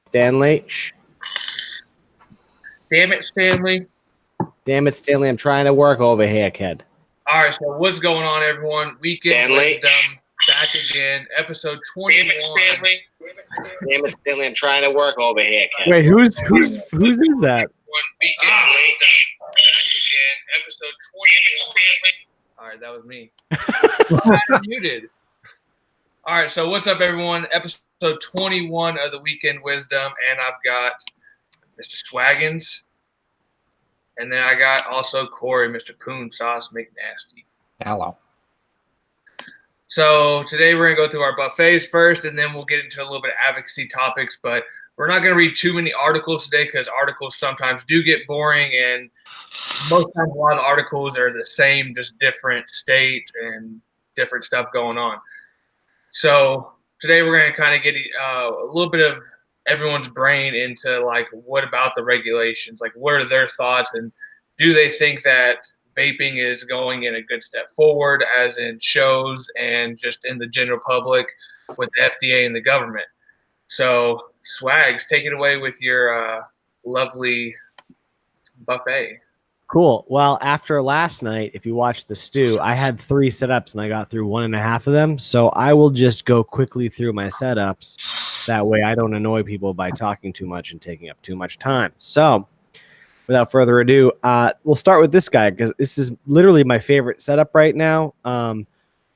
Stanley. Shh. Damn it, Stanley. Damn it, Stanley. I'm trying to work over here, kid. All right, so what's going on, everyone? Weekend Wisdom, back again, episode 21. Damn it, Stanley. Damn it, Stanley. I'm trying to work over here, kid. Wait, who's is that? Weekend Wisdom, back again, episode 21. All right, that was me. I'm muted. All right, so what's up, everyone? Episode 21 of the Weekend Wisdom, and I've got Mr. Swaggins, and then I got also Corey, Mr. Poon Sauce McNasty. Hello. So today we're going to go through our buffets first, and then we'll get into a little bit of advocacy topics, but we're not going to read too many articles today because articles sometimes do get boring, and most times a lot of articles are the same, just different state and different stuff going on. So today we're going to kind of get a little bit of everyone's brain into, like, what about the regulations? Like, what are their thoughts, and do they think that vaping is going in a good step forward, as in shows and just in the general public with the FDA and the government? So, Swags, take it away with your lovely buffet. Cool. Well, after last night, if you watched the stew, I had 3 setups and I got through 1.5 of them. So I will just go quickly through my setups. That way I don't annoy people by talking too much and taking up too much time. So without further ado, we'll start with this guy because this is literally my favorite setup right now.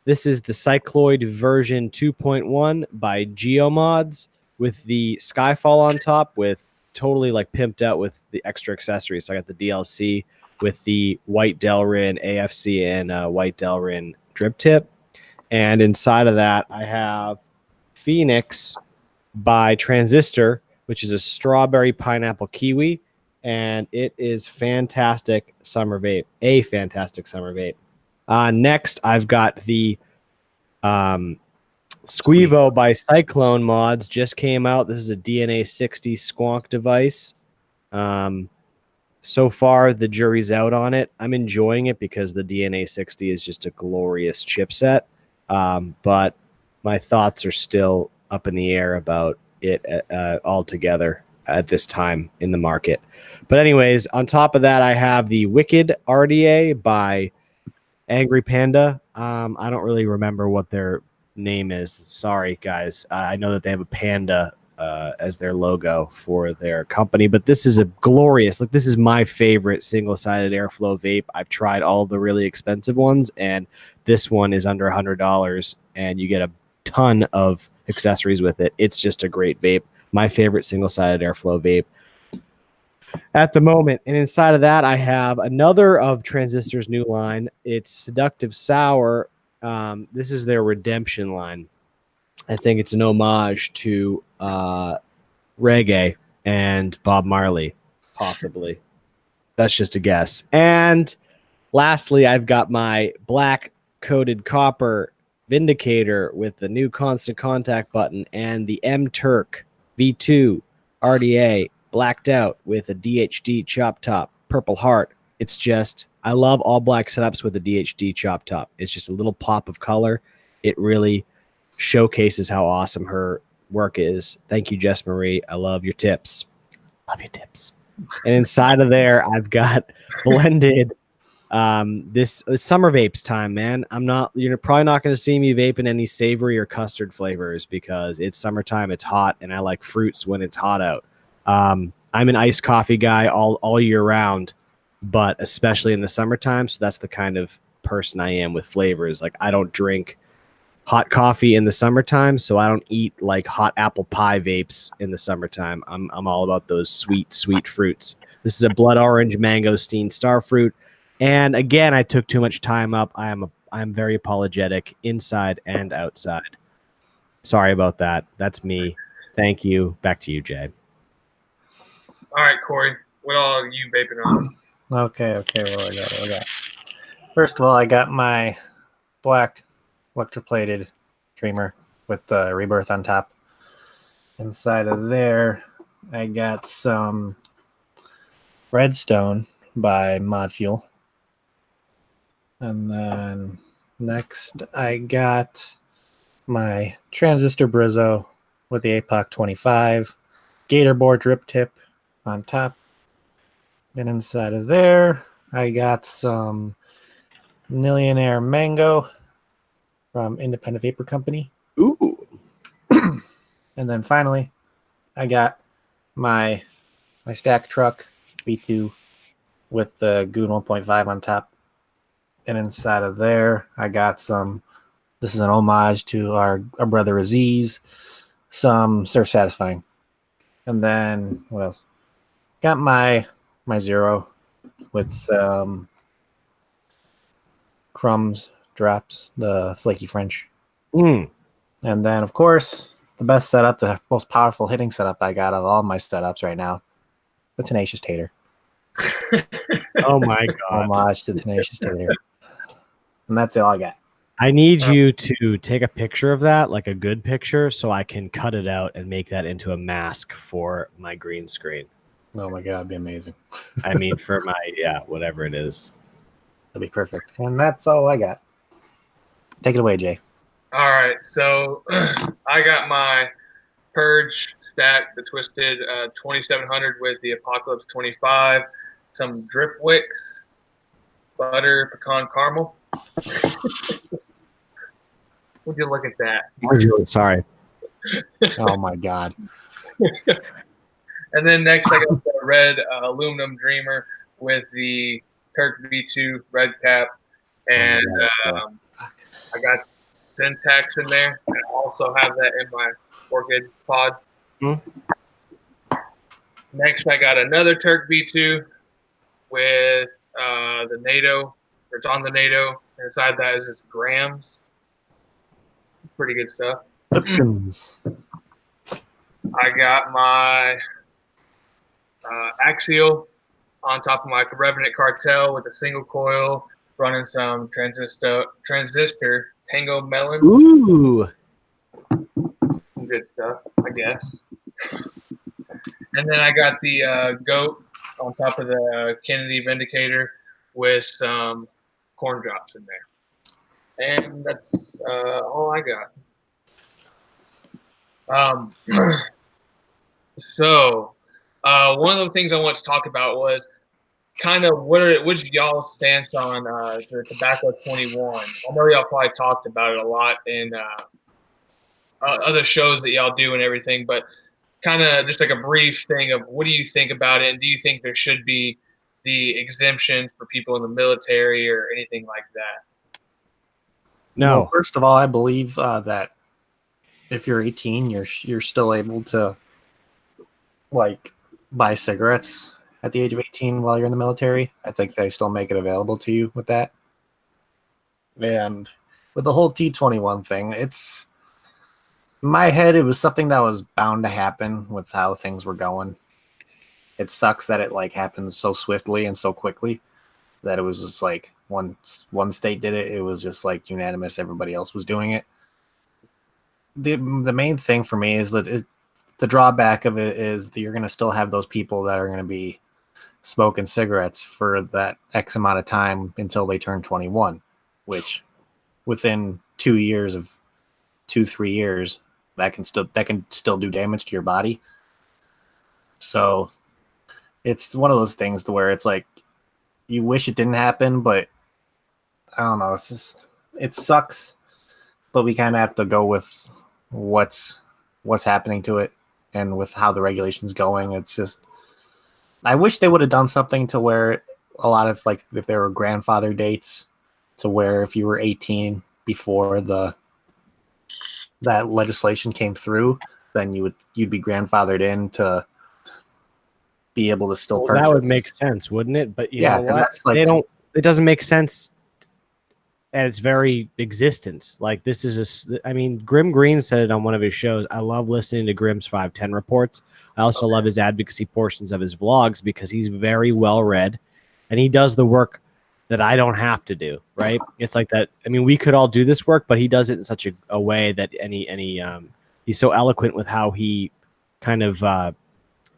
This is the Cycloid version 2.1 by Geomods with the Skyfall on top, with totally like pimped out with the extra accessories. So I got the DLC with the white Delrin AFC and white Delrin drip tip. And inside of that, I have Phoenix by Transistor, which is a strawberry pineapple kiwi. And it is fantastic summer vape, a fantastic summer vape. Next, I've got the Squeevo by Cyclone Mods, just came out. This is a DNA 60 squonk device. So far, the jury's out on it. I'm enjoying it because the DNA 60 is just a glorious chipset. But my thoughts are still up in the air about it altogether at this time in the market. But anyways, on top of that, I have the Wicked RDA by Angry Panda. I don't really remember what their name is. Sorry, guys. I know that they have a panda as their logo for their company, but this is a glorious, like, this is my favorite single-sided airflow vape. I've tried all the really expensive ones, and this one is under $100, and you get a ton of accessories with it. It's just a great vape. My favorite single-sided airflow vape at the moment. And inside of that, I have another of Transistor's new line. It's Seductive Sour. This is their Redemption line. I think it's an homage to reggae and Bob Marley, possibly. That's just a guess. And lastly, I've got my black coated copper Vindicator with the new constant contact button and the M-Turk V2 RDA blacked out with a DHD chop top, purple heart. It's just, I love all black setups with a DHD chop top. It's just a little pop of color. It really showcases how awesome her work is. Thank you, Jess Marie. I love your tips. Love your tips. And inside of there, I've got blended. This summer vapes time, man. You're probably not going to see me vaping any savory or custard flavors because it's summertime. It's hot, and I like fruits when it's hot out. I'm an iced coffee guy all year round, but especially in the summertime. So that's the kind of person I am with flavors. Like, I don't drink hot coffee in the summertime, so I don't eat like hot apple pie vapes in the summertime. I'm all about those sweet fruits. This is a blood orange mangosteen starfruit. And again, I took too much time up. I'm very apologetic inside and outside. Sorry about that. That's me. Thank you. Back to you, Jay. All right, Corey, what all are you vaping on? Okay. What do I got? First of all, I got my black electroplated dreamer with the rebirth on top. Inside of there, I got some Redstone by Mod Fuel. And then next, I got my Transistor Brizzo with the APOC 25, gator boar drip tip on top. And inside of there, I got some Millionaire Mango from Independent Vapor Company. Ooh. And then finally, I got my stack truck V2 with the Goon 1.5 on top. And inside of there, I got some, this is an homage to our brother Aziz, some Surf Satisfying. And then, what else? Got my Zero with some Crumbs drops, the flaky French. Mm. And then, of course, the best setup, the most powerful hitting setup I got of all my setups right now, the Tenacious Tater. Oh my God. Homage to Tenacious Tater. And that's all I got. I need you to take a picture of that, like a good picture, so I can cut it out and make that into a mask for my green screen. Oh my God, it'd be amazing. I mean, for my, whatever it is. That'd be perfect. And that's all I got. Take it away, Jay. All right, so I got my Purge stack, the Twisted 2700 with the Apocalypse 25, some Drip Wicks, butter, pecan caramel. Would you look at that? Sorry. Oh my God. And then next I got the red aluminum Dreamer with the Turk V2 red cap, and I got Syntax in there. I also have that in my Orchid pod. Next I got another Turk V2 with the NATO. It's on the NATO. Inside that is just grams. Pretty good stuff. Lipton's. I got my Axial on top of my Revenant Cartel with a single coil, running some transistor Tango Melon. Ooh. Some good stuff, I guess. And then I got the Goat on top of the Kennedy Vindicator with some corn drops in there. And that's all I got. So one of the things I want to talk about was kind of what's y'all's stance on the Tobacco 21. I know y'all probably talked about it a lot in other shows that y'all do and everything, but kind of just like a brief thing of what do you think about it, and do you think there should be the exemption for people in the military or anything like that? No. Well, first of all, I believe that if you're 18, you're still able to like buy cigarettes at the age of 18 while you're in the military. I think they still make it available to you with that. And with the whole T21 thing, it's in my head, it was something that was bound to happen with how things were going. It sucks that it like happened so swiftly and so quickly that it was just like one state did it. It was just like unanimous. Everybody else was doing it. The main thing for me is that the drawback of it is that you're going to still have those people that are going to be smoking cigarettes for that X amount of time until they turn 21, which within 3 years, that can still do damage to your body. So it's one of those things to where it's like you wish it didn't happen, but I don't know. It's just, it sucks, but we kind of have to go with what's happening to it and with how the regulation's going. It's just, I wish they would have done something to where a lot of like if there were grandfather dates to where if you were 18 before that legislation came through, then you'd be grandfathered in to be able to still purchase. That would make sense, wouldn't it? But you know what? That's like, it doesn't make sense at its very existence. Like this is I mean, Grim Green said it on one of his shows. I love listening to Grim's 510 reports. I also love his advocacy portions of his vlogs because he's very well read and he does the work that I don't have to do, right? It's like that. I mean, we could all do this work, but he does it in such a way that he's so eloquent with how he kind of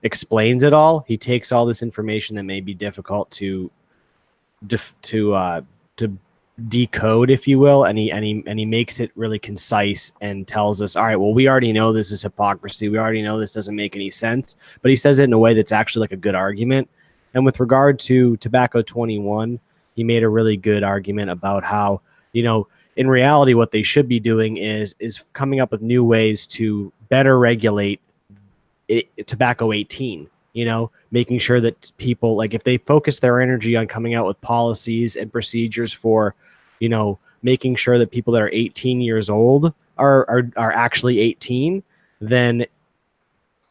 explains it all. He takes all this information that may be difficult to decode, if you will, and he makes it really concise and tells us, all right, well, we already know this is hypocrisy. We already know this doesn't make any sense, but he says it in a way that's actually like a good argument. And with regard to Tobacco 21, he made a really good argument about how, in reality, what they should be doing is coming up with new ways to better regulate tobacco 18, making sure that people, like, if they focus their energy on coming out with policies and procedures for, making sure that people that are 18 years old are actually 18, then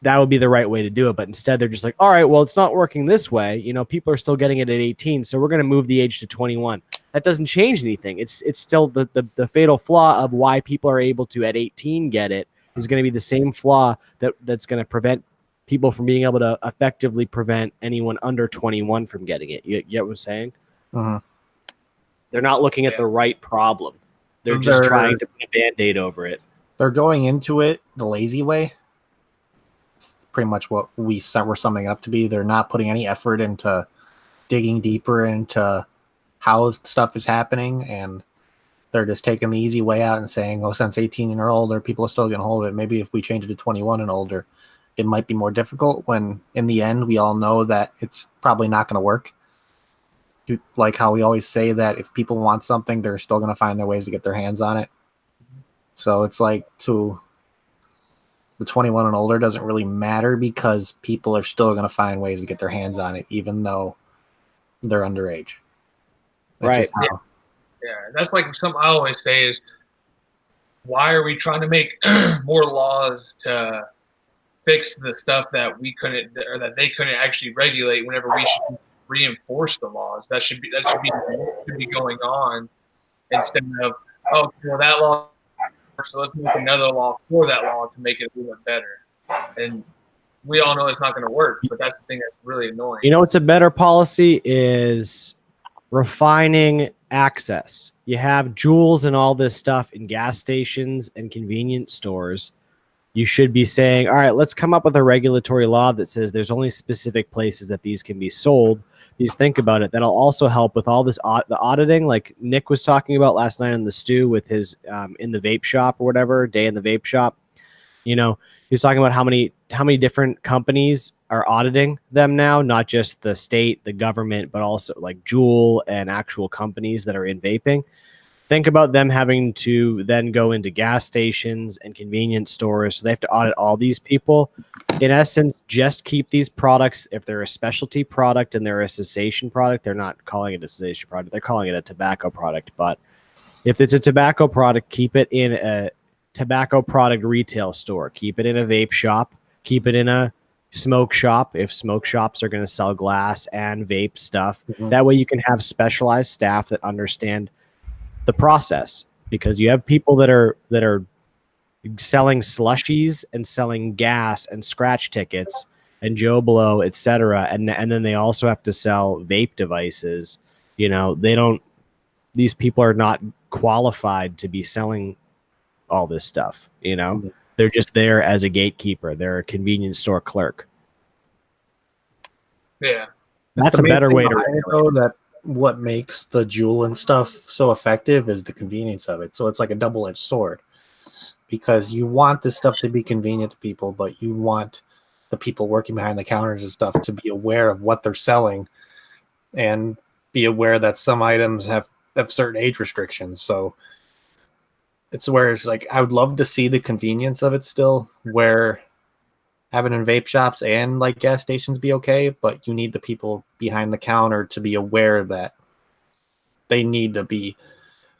that would be the right way to do it. But instead, they're just like, all right, well, it's not working this way. People are still getting it at 18, so we're going to move the age to 21. That doesn't change anything. It's still the fatal flaw of why people are able to at 18 get it is going to be the same flaw that's going to prevent people from being able to effectively prevent anyone under 21 from getting it. You get what I'm saying? Uh-huh. They're not looking at the right problem. They're just trying to put a Band-Aid over it. They're going into it the lazy way. Pretty much what we're summing up to be. They're not putting any effort into digging deeper into how stuff is happening, and they're just taking the easy way out and saying, oh, since 18 or older, people are still getting hold of it. Maybe if we change it to 21 and older, it might be more difficult, when in the end we all know that it's probably not going to work. Like how we always say that if people want something, they're still going to find their ways to get their hands on it. So it's like, to the 21 and older doesn't really matter, because people are still going to find ways to get their hands on it, even though they're underage. Right. Yeah, that's like something I always say is, why are we trying to make more laws to fix the stuff that we couldn't, or that they couldn't actually regulate, whenever we should reinforce the laws? That should be going on, instead of, oh, well, that law, so let's make another law for that law to make it a little bit better. And we all know it's not going to work, but that's the thing that's really annoying. What's a better policy is refining access. You have Juuls and all this stuff in gas stations and convenience stores. You should be saying, all right, let's come up with a regulatory law that says there's only specific places that these can be sold. Please think about it. That'll also help with all this the auditing, like Nick was talking about last night on the stew with his in the vape shop or whatever, day in the vape shop. He was talking about how many different companies are auditing them now, not just the state, the government, but also like Juul and actual companies that are in vaping. Think about them having to then go into gas stations and convenience stores. So they have to audit all these people. In essence, just keep these products. If they're a specialty product and they're a cessation product, they're not calling it a cessation product. They're calling it a tobacco product. But if it's a tobacco product, keep it in a tobacco product retail store. Keep it in a vape shop. Keep it in a smoke shop, if smoke shops are going to sell glass and vape stuff. Mm-hmm. That way you can have specialized staff that understand the process, because you have people that are selling slushies and selling gas and scratch tickets and Joe Blow, etc. And then they also have to sell vape devices. These people are not qualified to be selling all this stuff. Mm-hmm. They're just there as a gatekeeper. They're a convenience store clerk. Yeah. That's a better way to know that what makes the Juul and stuff so effective is the convenience of it. So it's like a double-edged sword, because you want this stuff to be convenient to people, but you want the people working behind the counters and stuff to be aware of what they're selling and be aware that some items have certain age restrictions. So it's where it's like, I would love to see the convenience of it still, where having in vape shops and like gas stations be okay, but you need the people behind the counter to be aware that they need to be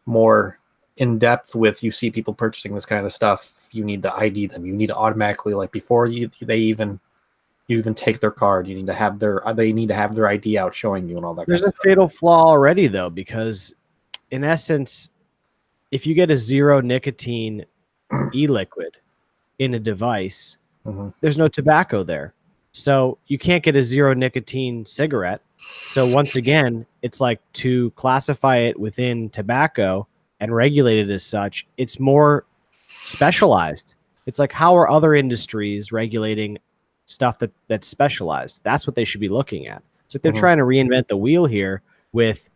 more in depth with, you see people purchasing this kind of stuff, you need to ID them. You need to automatically, like, before you even take their card, they need to have their ID out showing you and all that. There's a fatal flaw already though, because in essence, if you get a zero nicotine e-liquid in a device, mm-hmm. there's no tobacco there. So you can't get a zero nicotine cigarette. So once again, it's like, to classify it within tobacco and regulate it as such, it's more specialized. It's like, how are other industries regulating stuff that's specialized? That's what they should be looking at. It's like they're mm-hmm. trying to reinvent the wheel here with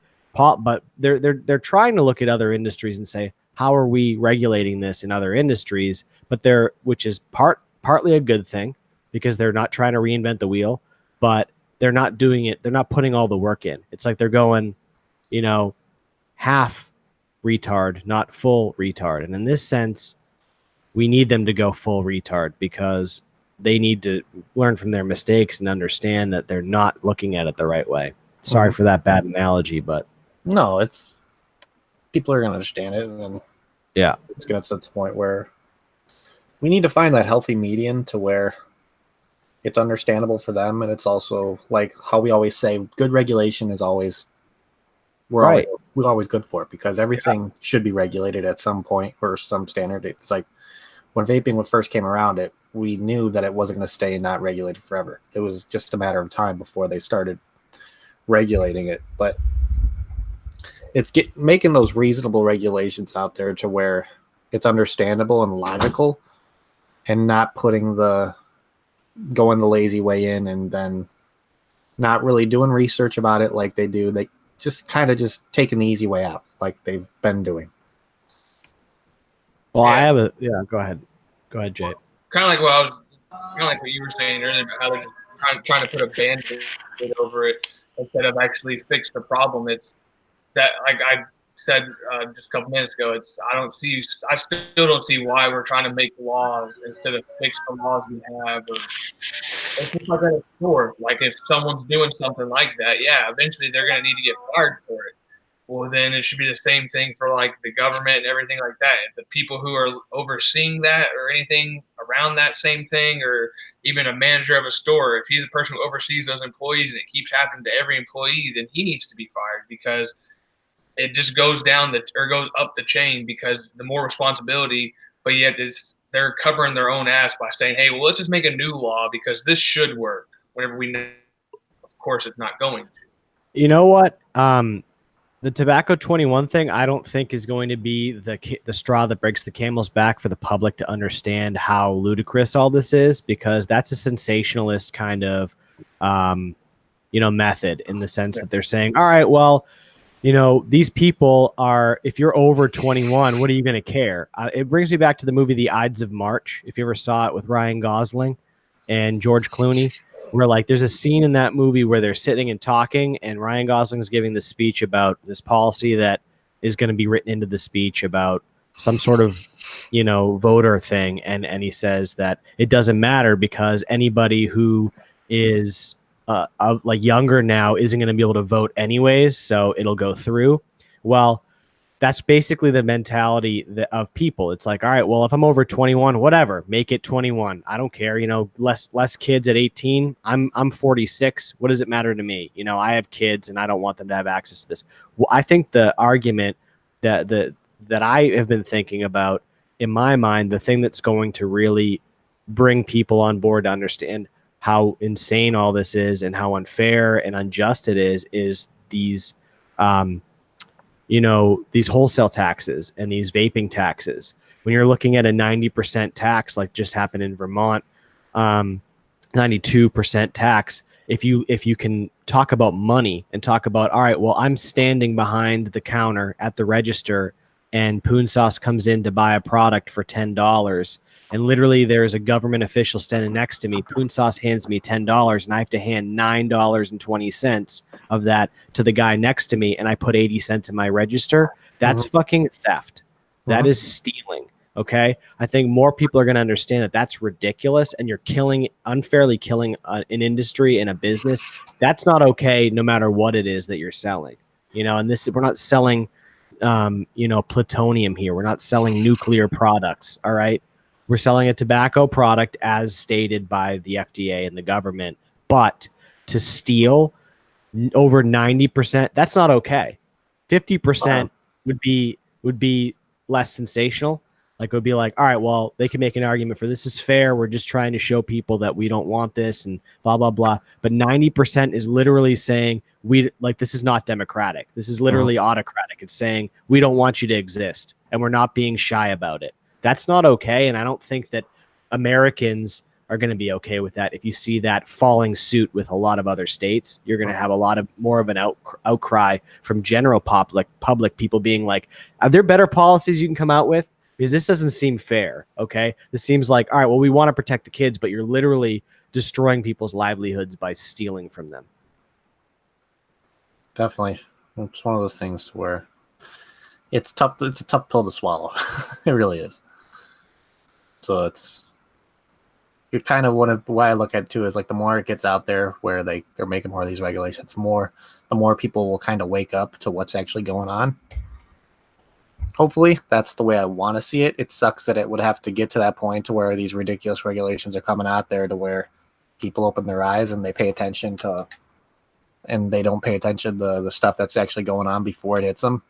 but they're trying to look at other industries and say, how are we regulating this in other industries? But which is partly a good thing, because they're not trying to reinvent the wheel, but they're not doing it. They're not putting all the work in. It's like they're going, half retard, not full retard. And in this sense, we need them to go full retard, because they need to learn from their mistakes and understand that they're not looking at it the right way. Sorry for that bad analogy, but no, it's people are going to understand it, and then it's going to get to the point where we need to find that healthy median to where it's understandable for them, and it's also like how we always say, good regulation is always we're always good for it, because everything should be regulated at some point or some standard. It's like when vaping first came around, we knew that it wasn't going to stay not regulated forever. It was just a matter of time before they started regulating it. But it's making those reasonable regulations out there to where it's understandable and logical, and not going the lazy way in and then not really doing research about it like they do. They just kind of just taking the easy way out like they've been doing. Well, I have go ahead, Jay. Kind of like what you were saying earlier about how they're just trying to put a band-aid over it instead of actually fix the problem. It's that, like I said just a couple minutes ago, I still don't see why we're trying to make laws instead of fix the laws we have. Or it's just like at a store. Like if someone's doing something like that, eventually they're going to need to get fired for it. Well, then it should be the same thing for like the government and everything like that. It's the people who are overseeing that or anything around that same thing, or even a manager of a store. If he's the person who oversees those employees and it keeps happening to every employee, then he needs to be fired, because it just goes goes up the chain, because the more responsibility, but yet they're covering their own ass by saying, hey, well, let's just make a new law because this should work, whenever we know, of course, it's not going to. You know what? The Tobacco 21 thing, I don't think is going to be the straw that breaks the camel's back for the public to understand how ludicrous all this is, because that's a sensationalist kind of, method, in the sense that they're saying, all right, well, these people are, if you're over 21, what are you going to care? It brings me back to the movie The Ides of March, if you ever saw it, with Ryan Gosling and George Clooney, where like there's a scene in that movie where they're sitting and talking, and Ryan Gosling's giving the speech about this policy that is going to be written into the speech about some sort of, voter thing. And he says that it doesn't matter because anybody who is like younger now isn't going to be able to vote anyways, so it'll go through. Well, that's basically the mentality of people. It's like, all right, well, if I'm over 21, whatever, make it 21. I don't care. Less kids at 18. I'm 46. What does it matter to me? I have kids and I don't want them to have access to this. Well, I think the argument that I have been thinking about, in my mind, the thing that's going to really bring people on board to understand how insane all this is and how unfair and unjust it is these these wholesale taxes and these vaping taxes. When you're looking at a 90% tax, like just happened in Vermont, 92% tax, if you can talk about money and talk about, all right, well, I'm standing behind the counter at the register and Poon Sauce comes in to buy a product for $10, and literally there's a government official standing next to me. Poon Sauce hands me $10, and I have to hand $9.20 of that to the guy next to me, and I put 80 cents in my register. That's fucking theft. That is stealing. Okay, I think more people are going to understand that that's ridiculous, and you're unfairly killing an industry and a business. That's not okay, no matter what it is that you're selling. And we're not selling, plutonium here. We're not selling nuclear products. All right. We're selling a tobacco product as stated by the FDA and the government, but to steal over 90%, that's not okay. 50% would be less sensational. Like it would be like, all right, well, they can make an argument for this is fair. We're just trying to show people that we don't want this and blah, blah, blah. But 90% is literally saying this is not democratic. This is literally autocratic. It's saying we don't want you to exist, and we're not being shy about it. That's not okay. And I don't think that Americans are going to be okay with that. If you see that falling suit with a lot of other states, you're going to have a lot of more of an outcry from general public people being like, are there better policies you can come out with? Because this doesn't seem fair. Okay. This seems like, all right, well, we want to protect the kids, but you're literally destroying people's livelihoods by stealing from them. Definitely. It's one of those things to where it's tough. It's a tough pill to swallow. It really is. So it's kind of one of the way I look at it too is like the more it gets out there where they're making more of these regulations, the more people will kind of wake up to what's actually going on. Hopefully that's the way I want to see it. It sucks that it would have to get to that point to where these ridiculous regulations are coming out there to where people open their eyes and they pay attention to, and they don't pay attention to the stuff that's actually going on before it hits them.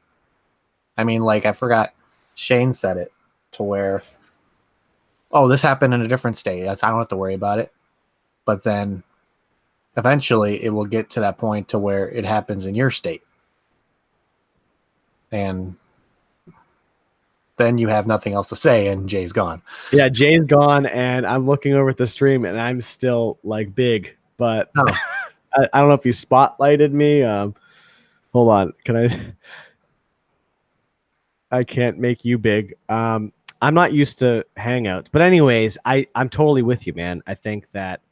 I mean, like, I forgot Shane said it to where, oh, this happened in a different state. I don't have to worry about it. But then eventually it will get to that point to where it happens in your state. And then you have nothing else to say and Jay's gone. Yeah, Jay's gone and I'm looking over at the stream and I'm still like big, but I don't know if you spotlighted me. Hold on. I can't make you big. I'm not used to Hangouts, but anyways, I'm totally with you, man. I think that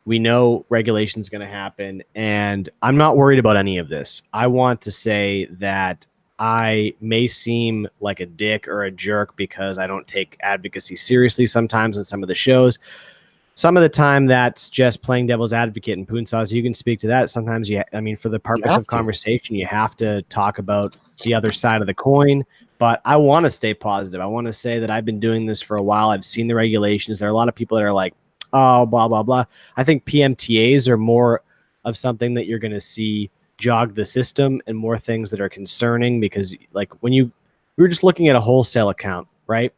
we know regulation's going to happen, and I'm not worried about any of this. I want to say that I may seem like a dick or a jerk because I don't take advocacy seriously sometimes in some of the shows. Some of the time that's just playing devil's advocate, and Poon Sauce, you can speak to that. Sometimes for the purpose of conversation, you have to talk about the other side of the coin. But I want to stay positive. I want to say that I've been doing this for a while. I've seen the regulations. There are a lot of people that are like, oh, blah, blah, blah. I think PMTAs are more of something that you're going to see jog the system and more things that are concerning, because like we were just looking at a wholesale account, right?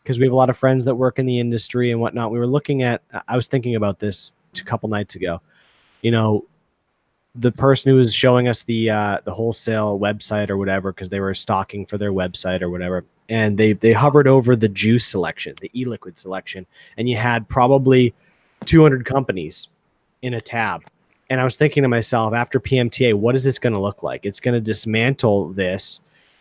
Because we have a lot of friends that work in the industry and whatnot. We were looking at, I was thinking about this a couple nights ago, the person who was showing us the wholesale website or whatever, because they were stocking for their website or whatever. And they hovered over the juice selection, the e-liquid selection. And you had probably 200 companies in a tab. And I was thinking to myself, after PMTA, what is this going to look like? It's going to dismantle this,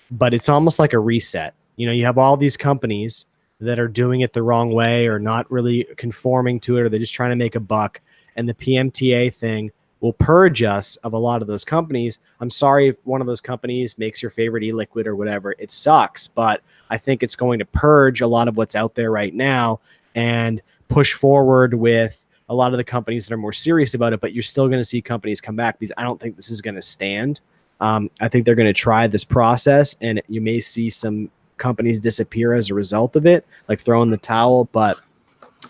but it's almost like a reset. You have all these companies that are doing it the wrong way or not really conforming to it, or they're just trying to make a buck. And the PMTA thing will purge us of a lot of those companies. I'm sorry if one of those companies makes your favorite e-liquid or whatever. It sucks, but I think it's going to purge a lot of what's out there right now and push forward with a lot of the companies that are more serious about it. But you're still going to see companies come back, because I don't think this is going to stand. I think they're going to try this process, and you may see some companies disappear as a result of it, like throwing the towel. But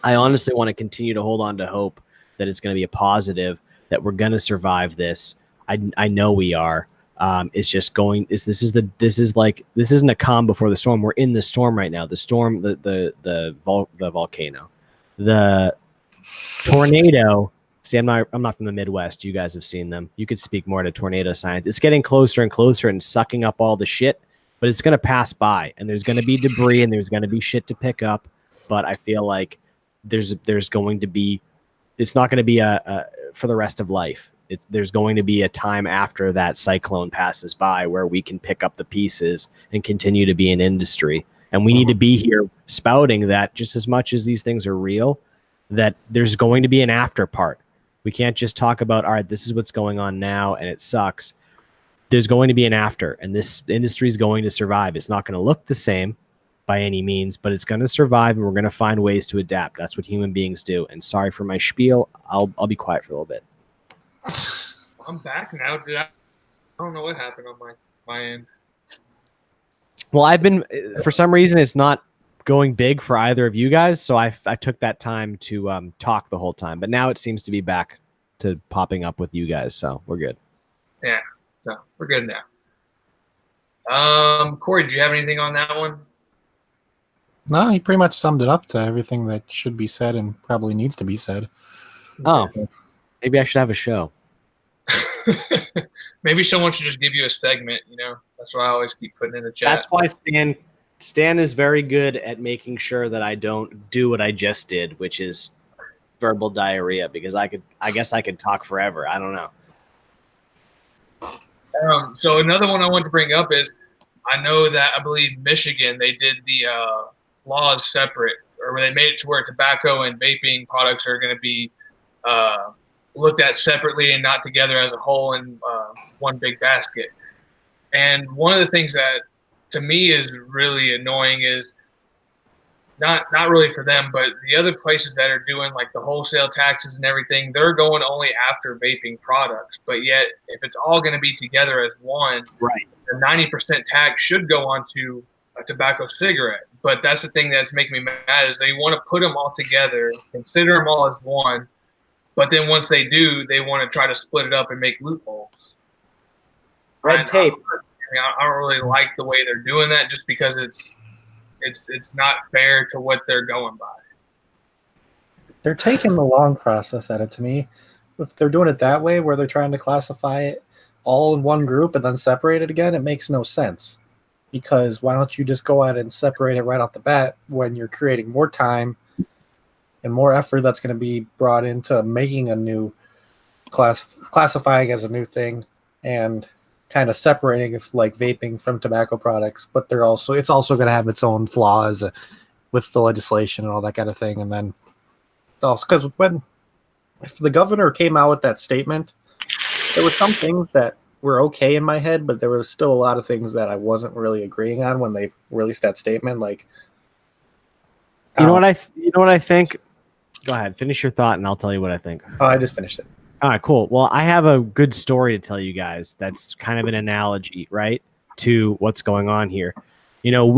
I honestly want to continue to hold on to hope that it's going to be a positive, that we're going to survive this. I know we are. It's just going. This isn't a calm before the storm. We're in the storm right now. The storm, the volcano, the tornado. See, I'm not from the Midwest. You guys have seen them. You could speak more to tornado science. It's getting closer and closer and sucking up all the shit, but it's going to pass by, and there's going to be debris, and there's going to be shit to pick up. But I feel like there's going to be. It's not going to be a for the rest of life. There's going to be a time after that cyclone passes by where we can pick up the pieces and continue to be an industry. And we need to be here spouting that just as much as these things are real, that there's going to be an after part. We can't just talk about, all right, this is what's going on now and it sucks. There's going to be an after, and this industry is going to survive. It's not going to look the same by any means, but it's going to survive, and we're going to find ways to adapt. That's what human beings do. And sorry for my spiel. I'll be quiet for a little bit. I'm back now, dude. I don't know what happened on my end. Well, I've been, for some reason, it's not going big for either of you guys, so I took that time to talk the whole time. But now it seems to be back to popping up with you guys, so we're good. Yeah, so we're good now. Corey, do you have anything on that one? No, he pretty much summed it up to everything that should be said and probably needs to be said. Oh, maybe I should have a show. Maybe someone should just give you a segment, That's what I always keep putting in the chat. That's why Stan Stan is very good at making sure that I don't do what I just did, which is verbal diarrhea, because I guess I could talk forever. I don't know. So another one I want to bring up is, I know that I believe Michigan, they did the laws separate, or they made it to where tobacco and vaping products are going to be looked at separately and not together as a whole in one big basket. And one of the things that to me is really annoying is not really for them, but the other places that are doing like the wholesale taxes and everything, they're going only after vaping products. But yet, if it's all going to be together as one, right, the 90% tax should go onto a tobacco cigarette. But that's the thing that's making me mad is they want to put them all together, consider them all as one, but then once they do, they want to try to split it up and make loopholes. red tape. I don't really like the way they're doing that, just because it's not fair to what they're going by. They're taking the long process at it to me. If they're doing it that way, where they're trying to classify it all in one group and then separate it again, it makes no sense. Because why don't you just go out and separate it right off the bat when you're creating more time and more effort that's going to be brought into making a new classifying as a new thing and kind of separating like vaping from tobacco products, but it's also going to have its own flaws with the legislation and all that kind of thing. And then also because if the governor came out with that statement, there were some things that were okay in my head, but there were still a lot of things that I wasn't really agreeing on when they released that statement. Like, you know what I think? Go ahead, finish your thought, and I'll tell you what I think. Oh, I just finished it. All right, cool. Well, I have a good story to tell you guys. That's kind of an analogy, right, to what's going on here. You know,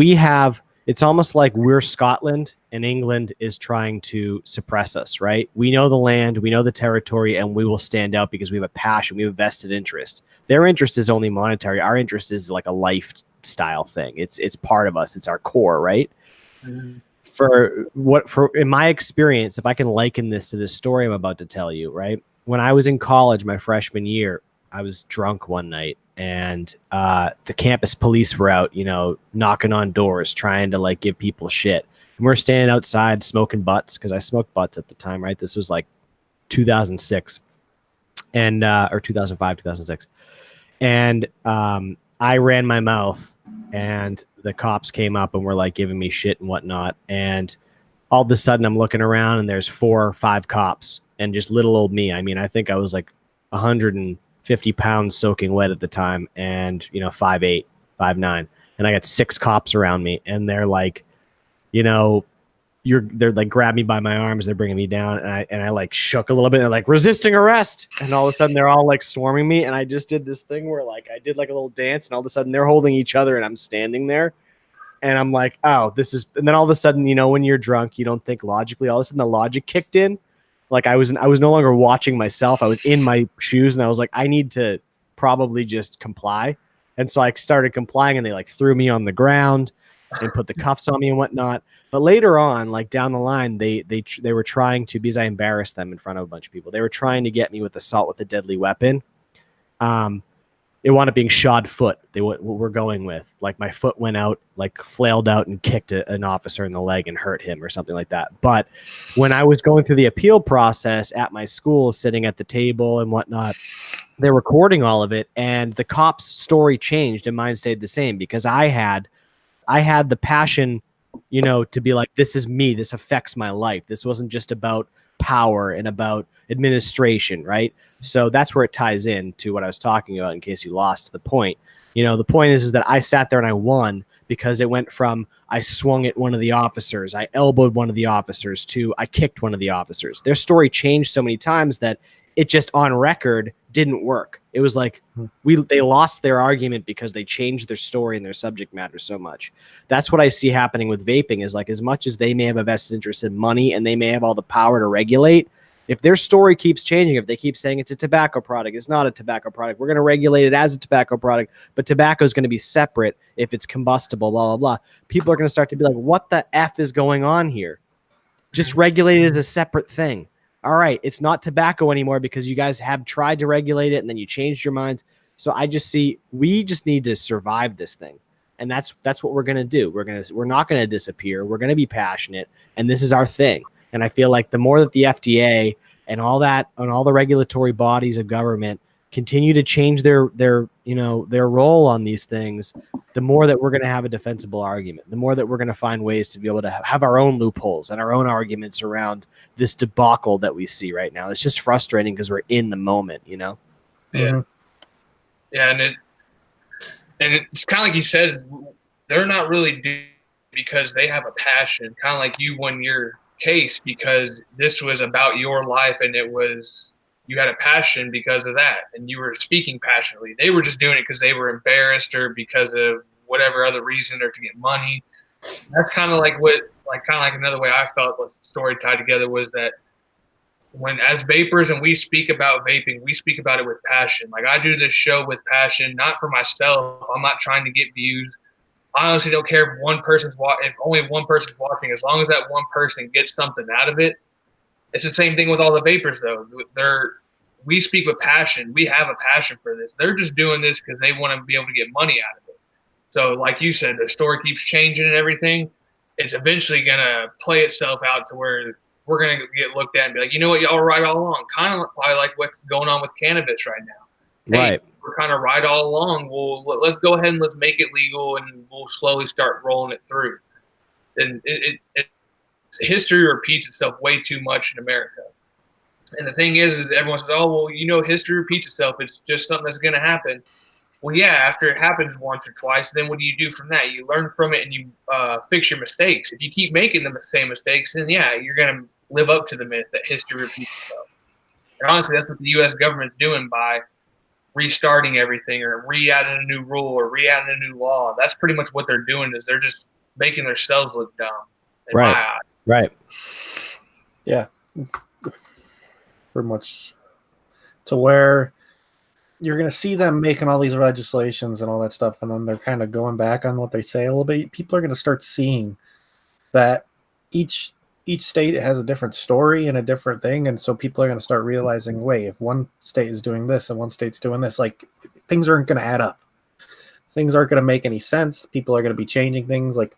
it's almost like we're Scotland and England is trying to suppress us, right? We know the land, we know the territory, and we will stand out because we have a passion, we have a vested interest. Their interest is only monetary. Our interest is like a lifestyle thing. It's part of us. It's our core, right? Mm-hmm. In my experience, if I can liken this to this story I'm about to tell you, right? When I was in college, my freshman year, I was drunk one night, and the campus police were out, knocking on doors, trying to like give people shit. And we're standing outside smoking butts, because I smoked butts at the time, right? This was like 2006 and or 2005, 2006. And I ran my mouth, and the cops came up and were like giving me shit and whatnot. And all of a sudden I'm looking around, and there's 4 or 5 cops and just little old me. I mean, I think I was like 150 pounds soaking wet at the time, and 5'8", 5'9", and I got 6 cops around me, and they're like, they're like grab me by my arms, they're bringing me down, and I like shook a little bit, and they're like resisting arrest, and all of a sudden they're all like swarming me, and I just did this thing where like I did like a little dance, and all of a sudden they're holding each other, and I'm standing there, and I'm like, oh, this is, and then all of a sudden, when you're drunk, you don't think logically. All of a sudden the logic kicked in. Like I was no longer watching myself. I was in my shoes, and I was like, I need to probably just comply. And so I started complying, and they like threw me on the ground and put the cuffs on me and whatnot. But later on, like down the line, they were trying to, because I embarrassed them in front of a bunch of people, they were trying to get me with assault with a deadly weapon. It wound up being shod foot. What we're going with, like my foot went out, like flailed out and kicked an officer in the leg and hurt him or something like that. But when I was going through the appeal process at my school, sitting at the table and whatnot, they're recording all of it, and the cop's story changed and mine stayed the same, because I had the passion, to be like, this is me, this affects my life. This wasn't just about power and about administration, right? So that's where it ties in to what I was talking about, in case you lost the point. The point is that I sat there and I won, because it went from I swung at one of the officers, I elbowed one of the officers, to I kicked one of the officers. Their story changed so many times that it just on record didn't work. It was like they lost their argument because they changed their story and their subject matter so much. That's what I see happening with vaping, is like, as much as they may have a vested interest in money and they may have all the power to regulate, if their story keeps changing, if they keep saying it's a tobacco product, it's not a tobacco product, we're going to regulate it as a tobacco product, but tobacco is going to be separate if it's combustible, blah, blah, blah. People are going to start to be like, what the F is going on here? Just regulate it as a separate thing. All right, it's not tobacco anymore because you guys have tried to regulate it and then you changed your minds. So I just see, we just need to survive this thing. And that's what we're going to do. We're not going to disappear. We're going to be passionate, and this is our thing. And I feel like the more that the FDA and all the regulatory bodies of government continue to change their role on these things, the more that we're going to have a defensible argument, the more that we're going to find ways to be able to have our own loopholes and our own arguments around this debacle that we see right now. It's just frustrating because we're in the moment, you know? Yeah. Yeah. And it's kind of like he says, they're not really doing it because they have a passion, kind of like you won your case because this was about your life and you had a passion because of that and you were speaking passionately. They were just doing it because they were embarrassed or because of whatever other reason or to get money. That's kind of like another way I felt was the story tied together was that when as vapors and we speak about vaping, we speak about it with passion. Like I do this show with passion, not for myself. I'm not trying to get views. I honestly don't care if if only one person's watching, as long as that one person gets something out of it. It's the same thing with all the vapors though. We speak with passion. We have a passion for this. They're just doing this because they want to be able to get money out of it. So like you said, the story keeps changing and everything. It's eventually going to play itself out to where we're going to get looked at and be like, you know what, y'all were right all along. Kind of probably like what's going on with cannabis right now. Hey, Right. we're kind of right all along. Well, let's go ahead and let's make it legal and we'll slowly start rolling it through. And history repeats itself way too much in America. And the thing is everyone says, oh, well, you know, history repeats itself. It's just something that's going to happen. Well, yeah, after it happens once or twice, then what do you do from that? You learn from it and you fix your mistakes. If you keep making the same mistakes, then, yeah, you're going to live up to the myth that history repeats itself. And honestly, that's what the U.S. government's doing by restarting everything or re-adding a new rule or re-adding a new law. That's pretty much what they're doing is they're just making themselves look dumb in my eyes. Right. Yeah. It's pretty much to where you're going to see them making all these legislations and all that stuff, and then they're kind of going back on what they say a little bit. People are going to start seeing that each state has a different story and a different thing, and so people are going to start realizing, wait, if one state is doing this and one state's doing this, like things aren't going to add up. Things aren't going to make any sense. People are going to be changing things. Like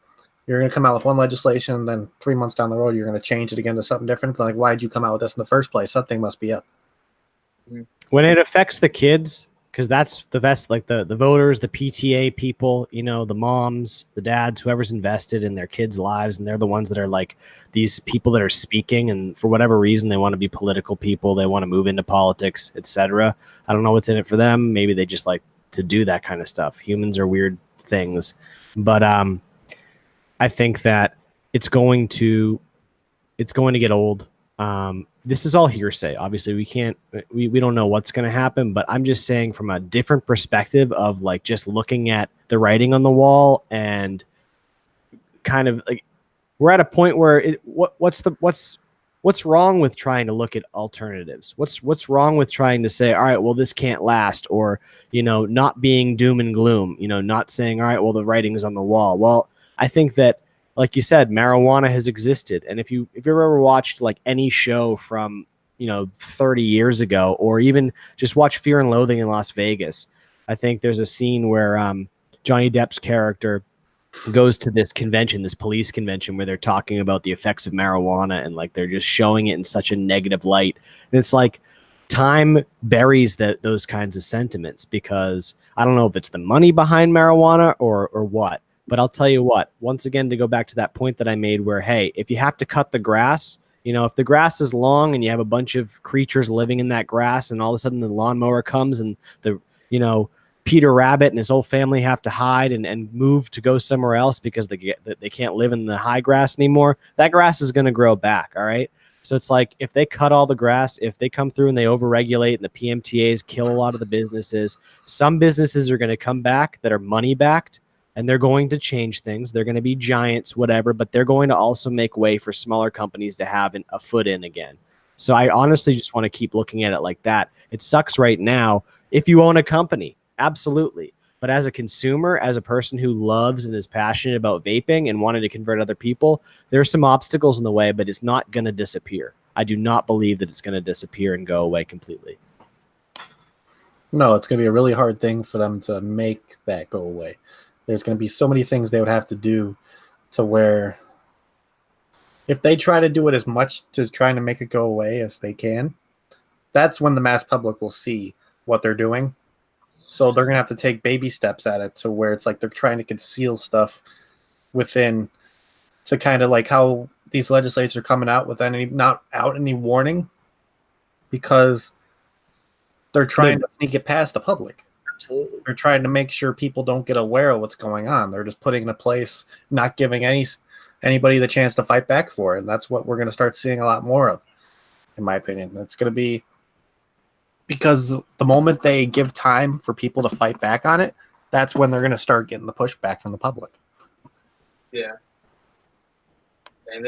you're going to come out with one legislation, and then 3 months down the road, you're going to change it again to something different. Like, why did you come out with this in the first place? Something must be up. When it affects the kids, because that's the best, like the voters, the PTA people, you know, the moms, the dads, whoever's invested in their kids' lives, and they're the ones that are like these people that are speaking, and for whatever reason, they want to be political people, they want to move into politics, etc. I don't know what's in it for them. Maybe they just like to do that kind of stuff. Humans are weird things, but I think that it's going to get old. This is all hearsay. Obviously, we don't know what's going to happen, but I'm just saying from a different perspective of like just looking at the writing on the wall and kind of like we're at a point where what's wrong with trying to look at alternatives? What's wrong with trying to say, all right, well, this can't last, or, you know, not being doom and gloom, you know, not saying, all right, well, the writing's on the wall. Well, I think that, like you said, marijuana has existed. And if you've ever watched like any show from, you know, 30 years ago, or even just watch Fear and Loathing in Las Vegas, I think there's a scene where Johnny Depp's character goes to this convention, this police convention, where they're talking about the effects of marijuana, and like they're just showing it in such a negative light. And it's like time buries those kinds of sentiments, because I don't know if it's the money behind marijuana or what. But I'll tell you what, once again, to go back to that point that I made where, hey, if you have to cut the grass, you know, if the grass is long and you have a bunch of creatures living in that grass and all of a sudden the lawnmower comes and Peter Rabbit and his whole family have to hide and move to go somewhere else because they can't live in the high grass anymore, that grass is going to grow back, all right? So it's like if they cut all the grass, if they come through and they overregulate and the PMTAs kill a lot of the businesses, some businesses are going to come back that are money-backed, and they're going to change things. They're going to be giants, whatever, but they're going to also make way for smaller companies to have a foot in again. So I honestly just want to keep looking at it like that. It sucks right now if you own a company, absolutely. But as a consumer, as a person who loves and is passionate about vaping and wanting to convert other people, there are some obstacles in the way, but it's not going to disappear. I do not believe that it's going to disappear and go away completely. No, it's going to be a really hard thing for them to make that go away. There's going to be so many things they would have to do to where if they try to do it as much to trying to make it go away as they can, that's when the mass public will see what they're doing. So they're going to have to take baby steps at it to where it's like they're trying to conceal stuff within to kind of like how these legislators are coming out with not out any warning because they're trying to sneak it past the public. Absolutely. They're trying to make sure people don't get aware of what's going on. They're just putting in a place, not giving anybody the chance to fight back for it. And that's what we're going to start seeing a lot more of, in my opinion. It's going to be because the moment they give time for people to fight back on it, that's when they're going to start getting the pushback from the public. Yeah. And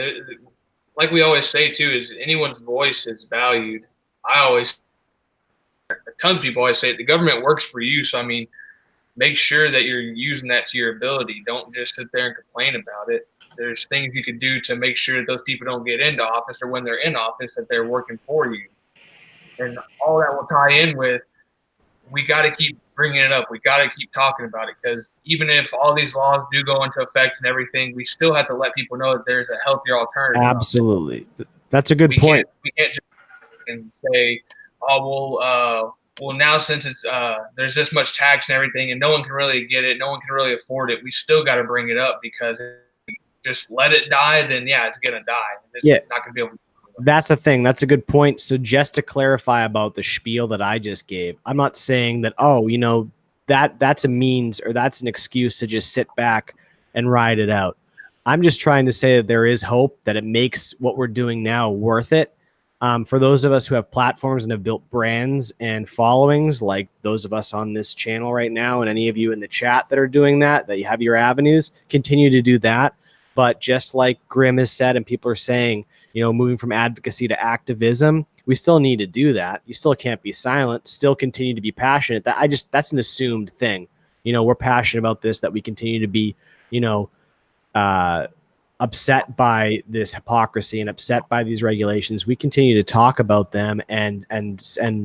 like we always say, too, is anyone's voice is valued. Tons of people always say it, the government works for you. So, I mean, make sure that you're using that to your ability. Don't just sit there and complain about it. There's things you can do to make sure that those people don't get into office or when they're in office that they're working for you. And all that will tie in with we got to keep bringing it up. We got to keep talking about it because even if all these laws do go into effect and everything, we still have to let people know that there's a healthier alternative. Absolutely. That's a good point. We can't just and say, oh, well, now since it's there's this much tax and everything and no one can really get it, no one can really afford it, we still got to bring it up because if we just let it die, then, yeah, it's going to die. It's not going to be able to. That's the thing. That's a good point. So just to clarify about the spiel that I just gave, I'm not saying that, that's a means or that's an excuse to just sit back and ride it out. I'm just trying to say that there is hope, that it makes what we're doing now worth it. For those of us who have platforms and have built brands and followings, like those of us on this channel right now, and any of you in the chat that are doing that you have your avenues, continue to do that. But just like Grim has said, and people are saying, moving from advocacy to activism, we still need to do that. You still can't be silent, still continue to be passionate. That's an assumed thing. We're passionate about this, that we continue to be, upset by this hypocrisy and upset by these regulations. We continue to talk about them and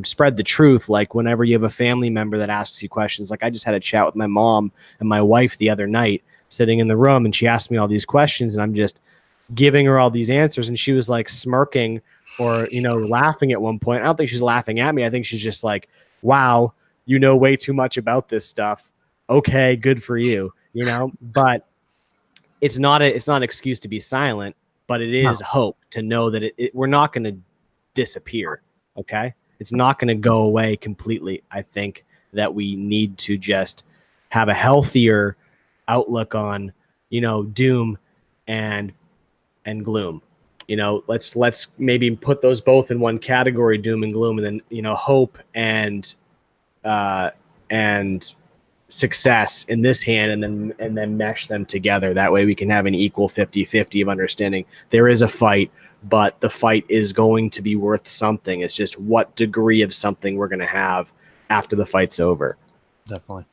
spread the truth. Like whenever you have a family member that asks you questions, like I just had a chat with my mom and my wife the other night sitting in the room, and she asked me all these questions and I'm just giving her all these answers. And she was like smirking or, laughing at one point. I don't think she's laughing at me. I think she's just like, wow, you know way too much about this stuff. Okay, good for you, but it's not an excuse to be silent, but it is hope to know that we're not going to disappear. Okay. It's not going to go away completely. I think that we need to just have a healthier outlook on, doom and gloom. Let's maybe put those both in one category, doom and gloom, and then, hope and success in this hand, and then mesh them together. That way we can have an equal 50-50 of understanding there is a fight, but the fight is going to be worth something. It's just what degree of something we're going to have after the fight's over. Definitely.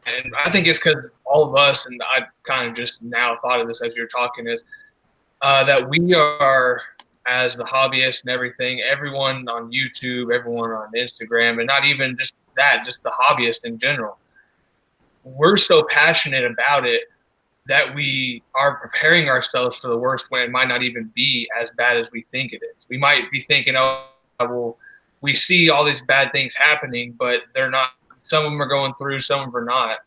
And I think it's because all of us, and I kind of just now thought of this as you're talking, is that we are, as the hobbyists and everything, everyone on YouTube, everyone on Instagram, and not even just that, just the hobbyist in general, we're so passionate about it that we are preparing ourselves for the worst when it might not even be as bad as we think it is. We might be thinking, oh, well, we see all these bad things happening, but they're not. Some of them are going through, some of them are not.